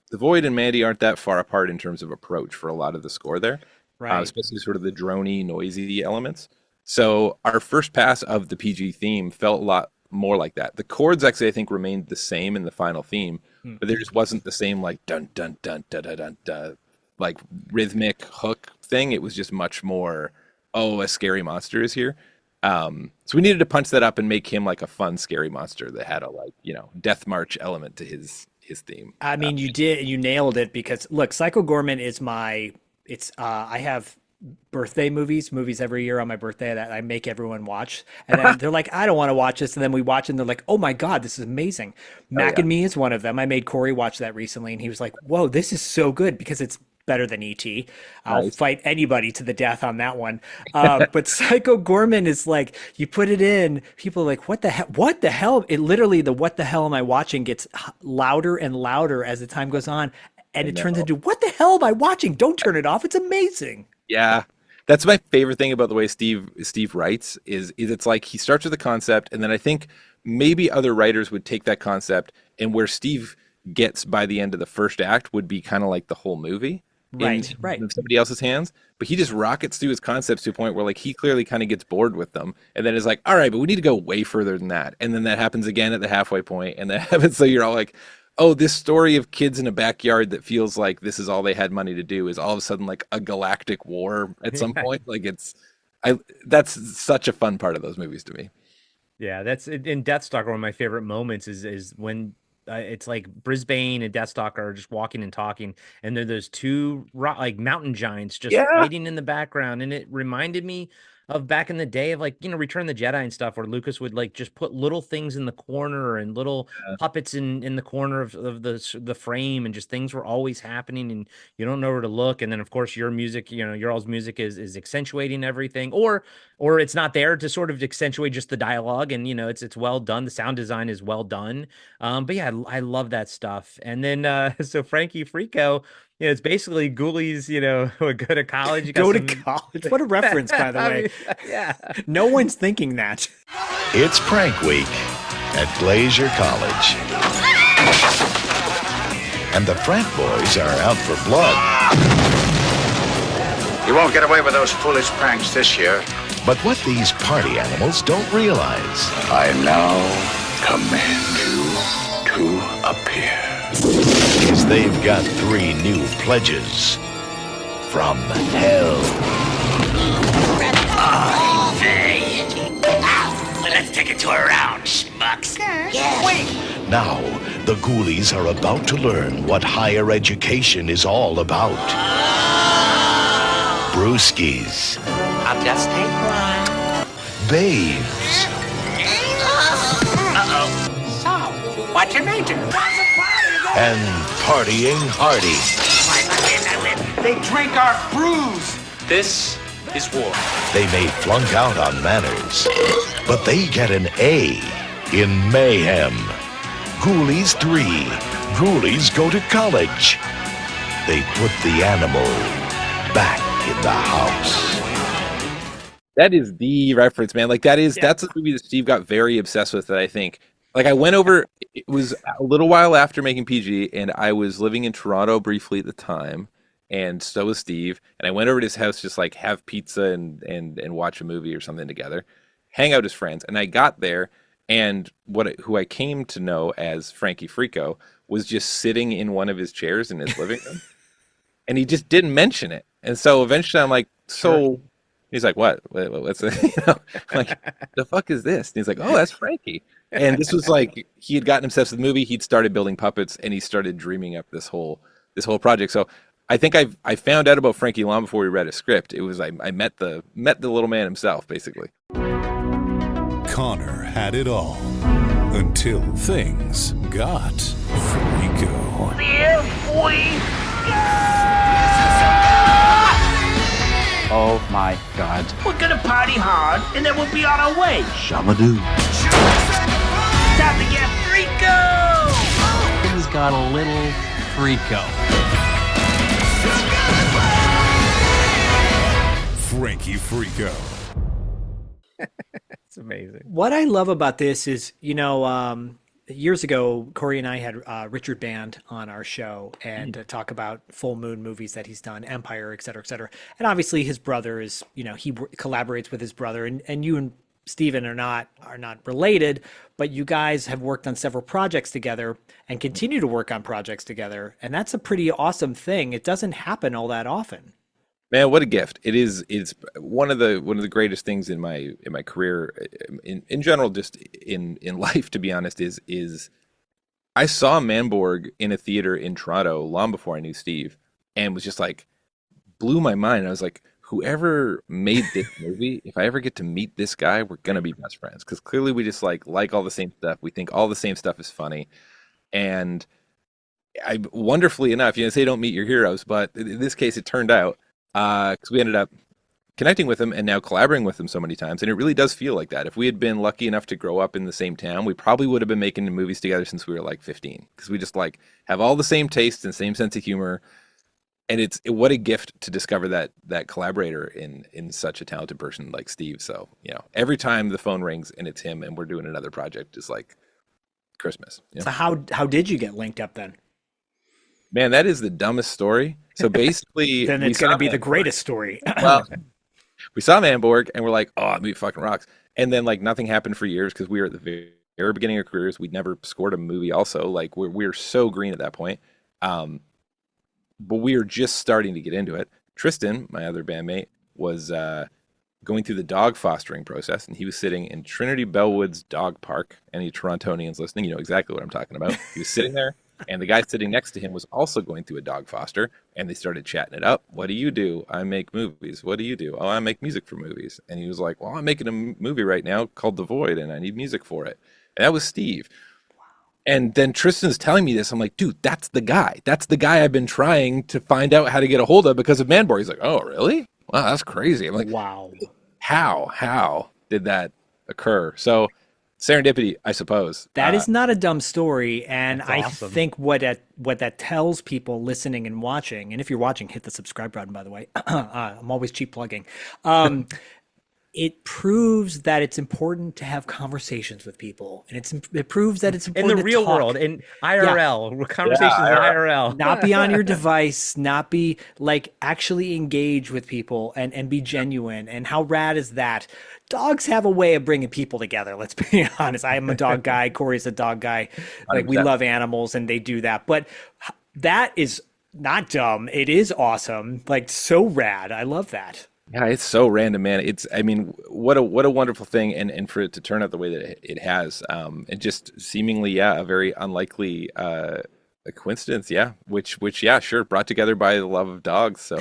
The Void and Mandy aren't that far apart in terms of approach for a lot of the score there. Right. Especially sort of the droney, noisy elements. So our first pass of the PG theme felt a lot more like that. The chords actually, I think, remained the same in the final theme, but there just wasn't the same like dun dun dun dun dun dun, dun like rhythmic hook thing. It was just much more oh, a scary monster is here. So we needed to punch that up and make him like a fun scary monster that had a like, you know, death march element to his theme. I mean, you nailed it, because look, Psycho Goreman is I have birthday movies every year on my birthday that I make everyone watch, and then they're like, I don't want to watch this, and then we watch it and they're like, oh my god, this is amazing. Mac and Me is one of them. I made Corey watch that recently and he was like, whoa, this is so good, because it's better than E.T. I'll fight anybody to the death on that one. But Psycho Goreman is like, you put it in, people are like, what the hell? It literally, the what the hell am I watching gets louder and louder as the time goes on, and it turns into, what the hell am I watching? Don't turn it off. It's amazing. Yeah. That's my favorite thing about the way Steve writes is it's like he starts with a concept, and then I think maybe other writers would take that concept, and where Steve gets by the end of the first act would be kind of like the whole movie. Right. In somebody else's hands, but he just rockets through his concepts to a point where like he clearly kind of gets bored with them, and then is like, all right, but we need to go way further than that, and then that happens again at the halfway point, and that happens, so you're all like, oh, this story of kids in a backyard that feels like this is all they had money to do is all of a sudden like a galactic war at some point. Like that's such a fun part of those movies to me. Yeah, that's in Deathstalker. One of my favorite moments is when it's like Brisbane and Deathstalker are just walking and talking, and there are those two like mountain giants just fighting in the background, and it reminded me of back in the day of like, you know, Return of the Jedi and stuff, where Lucas would like just put little things in the corner and little puppets in the corner of the frame, and just things were always happening and you don't know where to look. And then of course your music, you know, your all's music is accentuating everything, or it's not there to sort of accentuate just the dialogue, and you know, it's well done. The sound design is well done. But yeah, I love that stuff. And then so Frankie Freako, you know, it's basically ghoulies, you know, who go to college. You to college. What a reference, by the way. Yeah. No one's thinking that. It's prank week at Glacier College. And the frat boys are out for blood. You won't get away with those foolish pranks this year. But what these party animals don't realize, I now command you to appear. Is they've got 3 new pledges from hell. Oh, hey. Let's take it to a round, schmucks. Yeah. Wait. Now, the ghoulies are about to learn what higher education is all about. Brewskis. I'm just tape. Babes. Uh-oh. So, what's your major? And partying hardy. I win. They drink our brews. This is war. They may flunk out on manners, but they get an A in mayhem. Ghoulies 3. Ghoulies go to college. They put the animal back in the house. That is the reference, man. Like that's a movie that Steve got very obsessed with, that I think. Like I went over, it was a little while after making PG, and I was living in Toronto briefly at the time, and so was Steve. And I went over to his house, just like have pizza and watch a movie or something together, hang out as friends. And I got there, and who I came to know as Frankie Freako was just sitting in one of his chairs in his living room, and he just didn't mention it. And so eventually, I'm like, so. He's like, what? What's it? You know, I'm like, the fuck is this? And he's like, oh, that's Frankie. And this was like, he had gotten obsessed with the movie. He'd started building puppets, and he started dreaming up this whole project. So I think I found out about Frankie long before we read a script. It was I met the little man himself, basically. Connor had it all until things got freako. Here we go! Oh my God. We're gonna party hard, and then we'll be on our way. Shabadoo. Time to get freako! Things got a little freako. Frankie Freako. It's amazing. What I love about this is, you know, years ago, Corey and I had Richard Band on our show and talk about full moon movies that he's done, Empire, et cetera, et cetera. And obviously his brother is, you know, he collaborates with his brother, and you and Steven are not related, but you guys have worked on several projects together and continue to work on projects together. And that's a pretty awesome thing. It doesn't happen all that often. Man, what a gift. It is. It's one of the greatest things in my career, in general, just in life, to be honest, is I saw Manborg in a theater in Toronto long before I knew Steve, and was just like, blew my mind. I was like, whoever made this movie, if I ever get to meet this guy, we're gonna be best friends, because clearly we just like all the same stuff. We think all the same stuff is funny, and I, wonderfully enough, say don't meet your heroes, but in this case it turned out, because we ended up connecting with him and now collaborating with him so many times, and it really does feel like that. If we had been lucky enough to grow up in the same town, we probably would have been making movies together since we were like 15, because we just like have all the same tastes and same sense of humor. And what a gift to discover that collaborator in such a talented person like Steve. So, every time the phone rings and it's him and we're doing another project, is like Christmas. So how did you get linked up then? Man, that is the dumbest story. So basically, then it's going to be the greatest story. Well, we saw Manborg and we're like, oh, that movie fucking rocks. And then like nothing happened for years, because we were at the very, very beginning of our careers. We'd never scored a movie. Also, like we're so green at that point. But we were just starting to get into it. Tristan, my other bandmate, was going through the dog fostering process, and he was sitting in Trinity Bellwoods Dog Park. Any Torontonians listening, you know exactly what I'm talking about. He was sitting there, and the guy sitting next to him was also going through a dog foster, and they started chatting it up. What do you do? I make movies. What do you do? Oh, I make music for movies. And he was like, well, I'm making a movie right now called The Void, and I need music for it. And that was Steve. And then Tristan's telling me this. I'm like, dude, that's the guy. That's the guy I've been trying to find out how to get a hold of because of Manborg. He's like, oh, really? Wow, that's crazy. I'm like, wow. How did that occur? So serendipity, I suppose. That is not a dumb story. And I awesome. think what that tells people listening and watching, and if you're watching, hit the subscribe button, by the way. I'm always cheap plugging. It proves that it's important to have conversations with people, and it proves that it's important in the real world, in IRL, conversations in IRL. Not be on your device, not be like actually engage with people and be genuine. And how rad is that? Dogs have a way of bringing people together. Let's be honest. I am a dog guy. Corey's a dog guy. Like, we love animals and they do that. But that is not dumb. It is awesome. Like, so rad. I love that. Yeah, it's so random, man. What a wonderful thing, and for it to turn out the way that it has, and just seemingly, a very unlikely a coincidence, which sure, brought together by the love of dogs. So,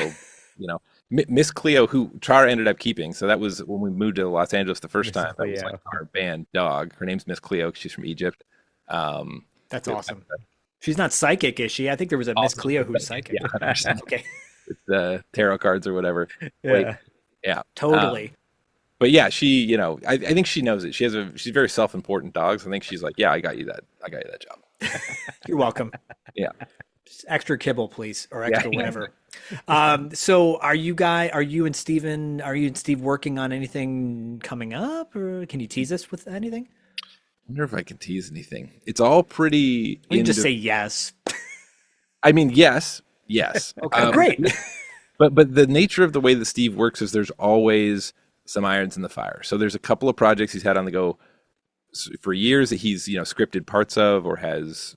Miss Cleo, who Chara ended up keeping. So that was when we moved to Los Angeles the first time. That was like our band dog. Her name's Miss Cleo. She's from Egypt. That's awesome. She's not psychic, is she? I think there was a Miss Cleo who's psychic. Yeah, okay. It's tarot cards or whatever. Yeah, totally. But yeah, she, I think she knows it. She's very self-important dog. So I think she's like, yeah, I got you that job. You're welcome. Yeah. Just extra kibble, please, or extra whatever. So are you and Steve working on anything coming up, or can you tease us with anything? I wonder if I can tease anything. It's all pretty. You can just say yes. I mean, yes. Okay, great. But the nature of the way that Steve works is there's always some irons in the fire. So there's a couple of projects he's had on the go for years that he's scripted parts of, or has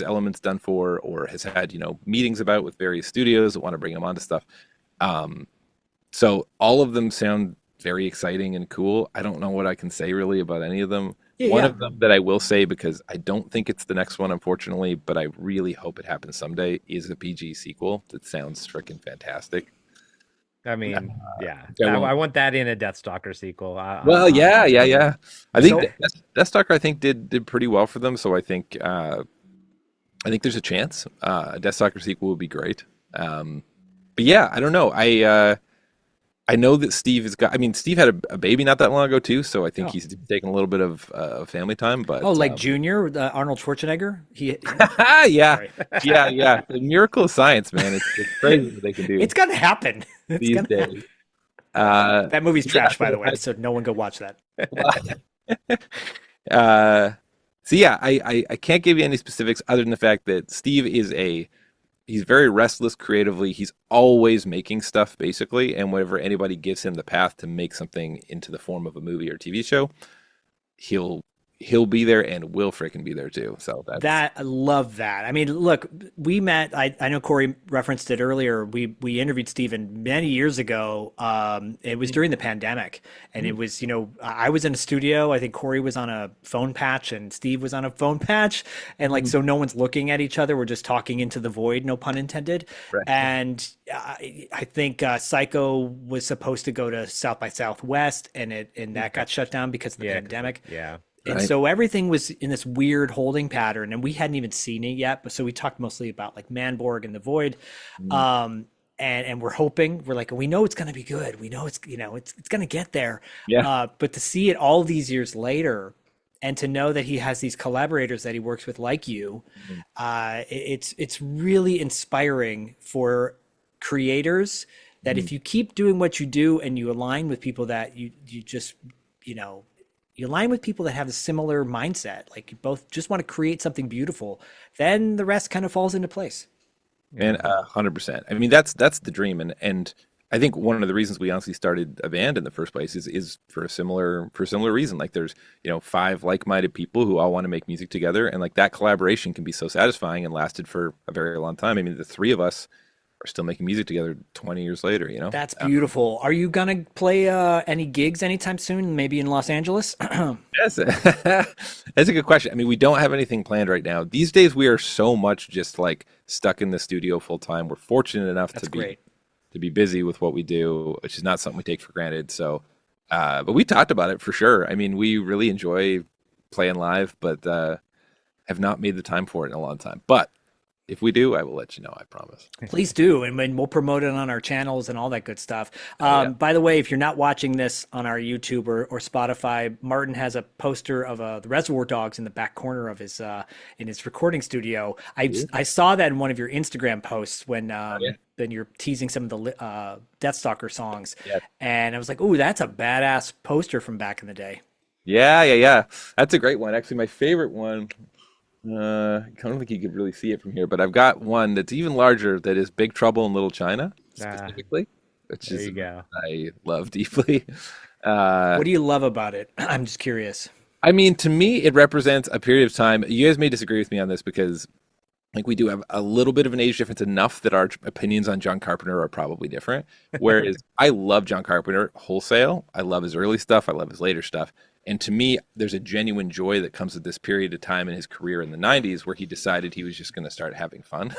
elements done for, or has had meetings about with various studios that want to bring him onto stuff. So all of them sound very exciting and cool. I don't know what I can say really about any of them. One of them that I will say, because I don't think it's the next one, unfortunately, but I really hope it happens someday, is a PG sequel that sounds freaking fantastic. I mean, I want that in a Deathstalker sequel. Yeah. I think Deathstalker did pretty well for them, so I think there's a chance a Deathstalker sequel would be great. But yeah, I don't know. I know that Steve Steve had a baby not that long ago too, so I think he's taking a little bit of family time. But Junior, Arnold Schwarzenegger. Yeah. The miracle of science, man. It's crazy what they can do. It's gonna happen these days. That movie's trash, by the way, so no one go watch that. I can't give you any specifics other than the fact that Steve he's very restless creatively. He's always making stuff, basically, and whenever anybody gives him the path to make something into the form of a movie or TV show, he'll he'll be there and will freaking be there too. So I love that. I mean, look, we met. I know Corey referenced it earlier. We interviewed Steven many years ago. It was during the pandemic, and it was, I was in a studio. I think Corey was on a phone patch, and Steve was on a phone patch, and like so, no one's looking at each other. We're just talking into the void, no pun intended. Right. And I think Psycho was supposed to go to South by Southwest, and that got shut down because of the pandemic. Yeah. And so everything was in this weird holding pattern, and we hadn't even seen it yet. But so we talked mostly about like Manborg and the Void, and we're hoping, we know it's going to be good. We know it's going to get there. Yeah. But to see it all these years later, and to know that he has these collaborators that he works with, like you, it's really inspiring for creators. That if you keep doing what you do and you align with people that you just you align with people that have a similar mindset, like you both just want to create something beautiful, then the rest kind of falls into place. And 100%. I mean, that's the dream. And I think one of the reasons we honestly started a band in the first place is for a similar reason. Like there's, 5 like-minded people who all want to make music together. And like that collaboration can be so satisfying and lasted for a very long time. I mean, the 3 of us are still making music together 20 years later, That's beautiful. Are you going to play any gigs anytime soon, maybe in Los Angeles? Yes. That's a good question. I mean, we don't have anything planned right now. These days we are so much just like stuck in the studio full time. We're fortunate enough to be busy with what we do, which is not something we take for granted. So, but we talked about it for sure. I mean, we really enjoy playing live, but have not made the time for it in a long time. But if we do, I will let you know, I promise. Please do, and we'll promote it on our channels and all that good stuff. By the way, if you're not watching this on our YouTube or Spotify, Martin has a poster of the Reservoir Dogs in the back corner of his in his recording studio. I saw that in one of your Instagram posts when you're teasing some of the Deathstalker songs, and I was like, "Ooh, that's a badass poster from back in the day." Yeah. That's a great one. Actually, my favorite one. I don't think you could really see it from here, but I've got one that's even larger that is Big Trouble in Little China, specifically, which is I love deeply. What do you love about it? I'm just curious. I mean, to me, it represents a period of time. You guys may disagree with me on this because like we do have a little bit of an age difference enough that our opinions on John Carpenter are probably different. Whereas I love John Carpenter wholesale. I love his early stuff. I love his later stuff. And to me, there's a genuine joy that comes with this period of time in his career in the 90s where he decided he was just going to start having fun.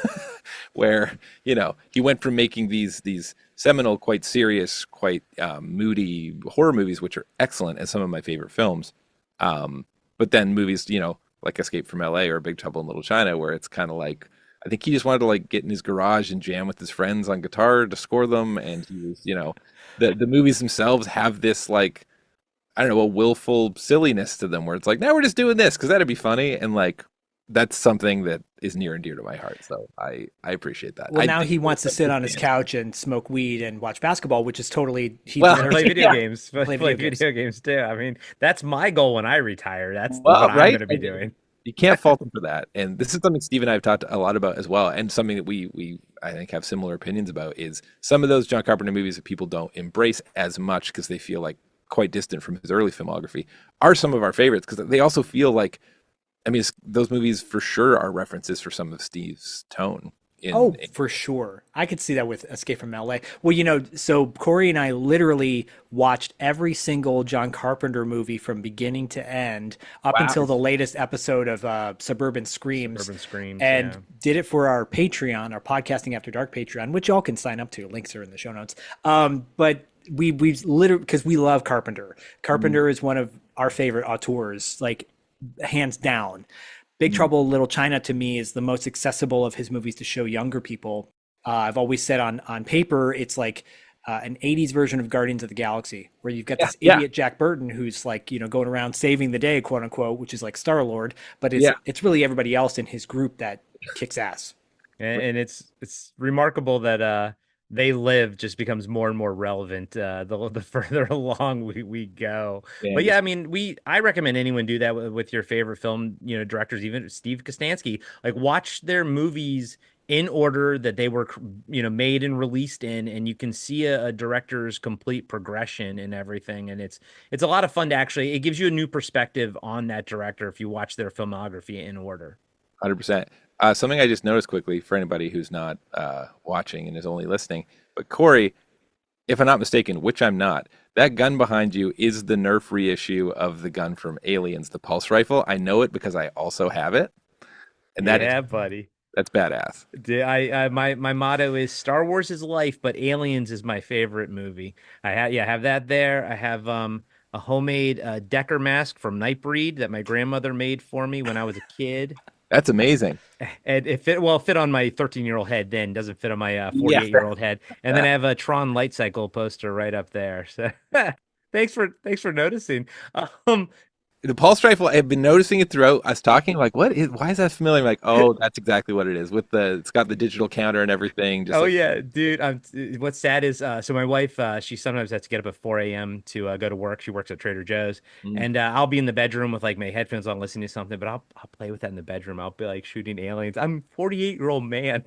Where, he went from making these seminal, quite serious, quite moody horror movies, which are excellent and some of my favorite films. But then movies, like Escape from LA or Big Trouble in Little China, where it's kind of like, I think he just wanted to like get in his garage and jam with his friends on guitar to score them. And he was, the movies themselves have this like, I don't know, a willful silliness to them where it's like, now we're just doing this because that'd be funny. And like, that's something that is near and dear to my heart. So I appreciate that. Well, now he wants to sit on his couch and smoke weed and watch basketball, which is totally... play video games. Play video games too. I mean, that's my goal when I retire. That's what I'm going to be doing. You can't fault him for that. And this is something Steve and I have talked a lot about as well. And something that we I think have similar opinions about is some of those John Carpenter movies that people don't embrace as much because they feel like quite distant from his early filmography are some of our favorites because they also feel like, I mean, those movies for sure are references for some of Steve's tone. For sure. I could see that with Escape from LA. Well, so Corey and I literally watched every single John Carpenter movie from beginning to end up until the latest episode of Suburban Screams. And did it for our Patreon, our Podcasting After Dark Patreon, which y'all can sign up to. Links are in the show notes. But we've literally, because we love Carpenter. Carpenter is one of our favorite auteurs, like hands down. Big Trouble in Little China to me is the most accessible of his movies to show younger people. I've always said on paper, it's like an 80s version of Guardians of the Galaxy, where you've got this idiot Jack Burton who's like, going around saving the day, quote unquote, which is like Star-Lord, but it's really everybody else in his group that kicks ass. And it's remarkable that They Live just becomes more and more relevant the further along we go. But yeah, I mean, I recommend anyone do that with your favorite film, directors, even Steve Kostanski. Like, watch their movies in order that they were, made and released in, and you can see a director's complete progression and everything. And it's a lot of fun to it gives you a new perspective on that director if you watch their filmography in order. 100%. Something I just noticed quickly for anybody who's not watching and is only listening, but Corey, if I'm not mistaken, which I'm not, that gun behind you is the Nerf reissue of the gun from Aliens, the pulse rifle. I know it because I also have it. And buddy. That's badass. My motto is Star Wars is life, but Aliens is my favorite movie. I have that there. I have a homemade Decker mask from Nightbreed that my grandmother made for me when I was a kid. That's amazing. And it fit on my 13-year-old head then, doesn't fit on my 48-year-old head. And then I have a Tron Light Cycle poster right up there. So thanks for noticing. The pulse rifle, I've been noticing it throughout us talking, like, why is that familiar? I'm like, oh, that's exactly what it is. It's got the digital counter and everything. Yeah, dude. What's sad is, so my wife, she sometimes has to get up at 4 a.m. to go to work. She works at Trader Joe's. And I'll be in the bedroom with like my headphones on listening to something, but I'll play with that in the bedroom. I'll be like shooting aliens. I'm a 48-year-old man.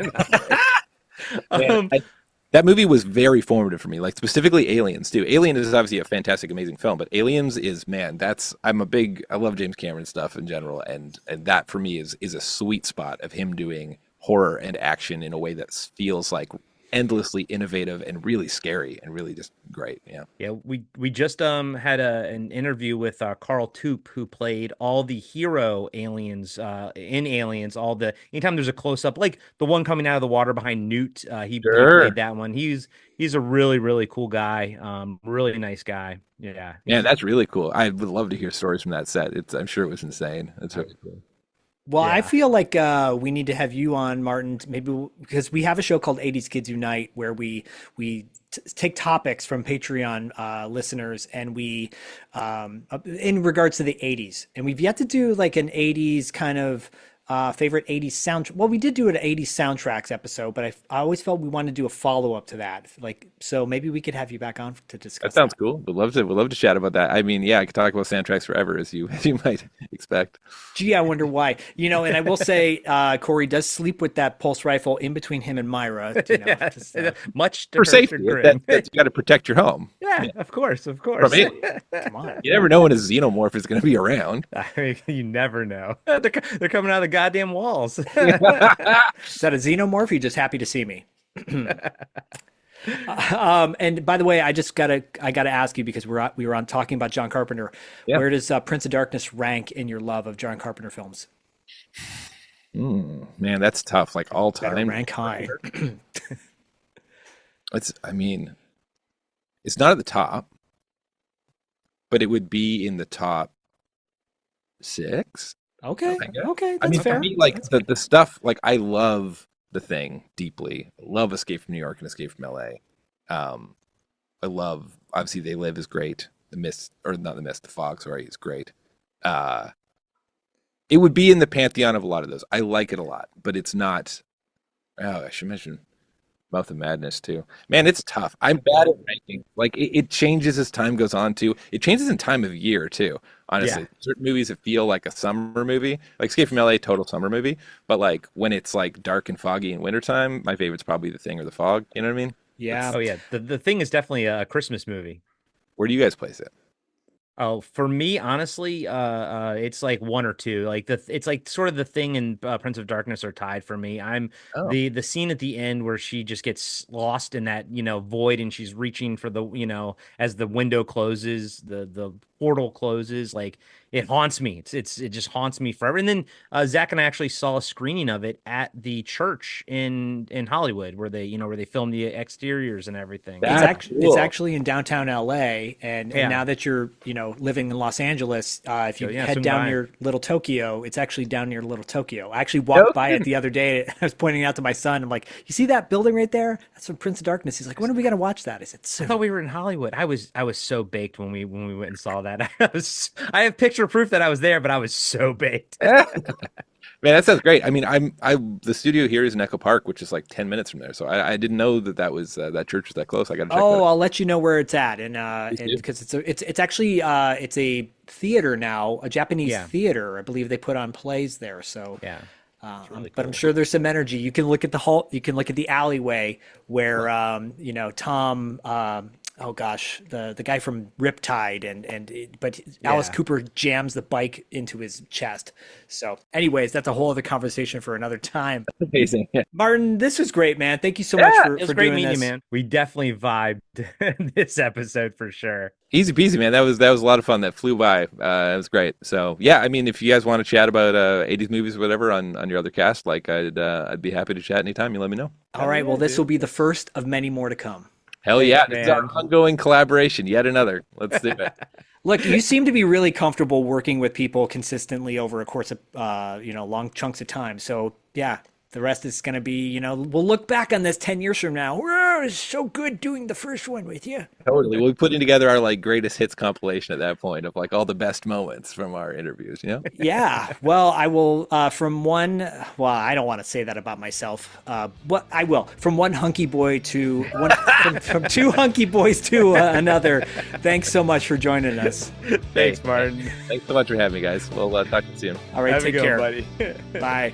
That movie was very formative for me, like specifically Aliens too. Alien is obviously a fantastic, amazing film, but Aliens is, man, I love James Cameron stuff in general, and that for me is a sweet spot of him doing horror and action in a way that feels like endlessly innovative and really scary and really just great. Yeah. We just had an interview with Carl Toop, who played all the hero aliens in Aliens. Anytime there's a close up, like the one coming out of the water behind Newt, he played that one. He's a really, really cool guy. Really nice guy. Yeah, that's really cool. I would love to hear stories from that set. I'm sure it was insane. It's really cool. Well, I feel like we need to have you on, Martin, maybe because we have a show called 80s Kids Unite where we take topics from Patreon listeners and we in regards to the 80s. And we've yet to do like an 80s kind of favorite 80s sound. Well, we did do an 80s soundtracks episode, but I always felt we wanted to do a follow-up to that. So maybe we could have you back on to discuss that. Sounds cool. We'd love to chat about that. I mean, I could talk about soundtracks forever, as you might expect. Gee, I wonder why. And I will say, Corey does sleep with that pulse rifle in between him and Myra. Much for safety. You got to protect your home. Yeah, of course. Come on. You never know when a xenomorph is going to be around. I mean, you never know. They're coming out of the goddamn walls. Is that a xenomorph? You're just happy to see me. And by the way, I gotta ask you, because we were on talking about John Carpenter. Yeah. Where does Prince of Darkness rank in your love of John Carpenter films? Man, that's tough. Like all time, better rank high. It's not at the top, but it would be in the top 6. Okay, that's fair. For me, like the stuff, like I love The Thing deeply. I love Escape from New York and Escape from LA. I love, obviously, They Live is great. The Fog, sorry, is great. It would be in the pantheon of a lot of those. I like it a lot, but it's not. Oh, I should mention Mouth of Madness too. Man, it's tough. I'm bad at ranking. Like it changes as time goes on too. It changes in time of year too. Honestly, certain movies that feel like a summer movie, like Escape from LA, total summer movie. But like when it's like dark and foggy in wintertime, my favorite's probably The Thing or The Fog. You know what I mean? Yeah. The Thing is definitely a Christmas movie. Where do you guys place it? Oh, for me, honestly, it's like 1 or 2. Like it's like sort of The Thing and Prince of Darkness are tied for me. The scene at the end where she just gets lost in that void and she's reaching for the as the window closes, the portal closes, like it haunts me. It just haunts me forever. And then Zach and I actually saw a screening of it at the church in Hollywood where they filmed the exteriors and everything. It's actually in downtown LA, and now that you're living in Los Angeles, if you head down near Little Tokyo, it's actually down near Little Tokyo. I actually walked by it the other day. I was pointing out to my son, I'm like, you see that building right there? That's from Prince of Darkness. He's like, when are we gonna watch that? I said, soon. I thought we were in Hollywood. I was so baked when we went and saw that. I have picture proof that I was there, but I was so baked. Man, that sounds great. I mean, the studio here is in Echo Park, which is like 10 minutes from there. So I didn't know that was that church was that close. I got to check. Oh, I'll let you know where it's at, and because it's actually it's a theater now, a Japanese theater. I believe they put on plays there. So But I'm sure there's some energy. You can look at the alleyway where Tom oh gosh, the guy from Riptide but Alice Cooper jams the bike into his chest. So anyways, that's a whole other conversation for another time. Amazing. Yeah. Martin, this was great, man. Thank you so much for great doing meeting this. you, man. We definitely vibed this episode for sure. Easy peasy, man. That was a lot of fun. That flew by. It was great. So yeah, I mean, if you guys want to chat about 80s movies or whatever on your other cast, like I'd be happy to chat anytime. You let me know. All right. Well, this will be the first of many more to come. Hell yeah. This is our ongoing collaboration. Yet another. Let's do it. Look, you seem to be really comfortable working with people consistently over a course of, long chunks of time. So yeah, the rest is going to be, we'll look back on this 10 years from now. Whoa, it's so good doing the first one with you. Totally. We'll be putting together our greatest hits compilation at that point of all the best moments from our interviews, Yeah. Well, I will I don't want to say that about myself. But I will. From one hunky boy to one, from two hunky boys to another. Thanks so much for joining us. Thanks, Martin. Thanks so much for having me, guys. We'll talk to you soon. All right. Have take a good care, one, buddy. Bye.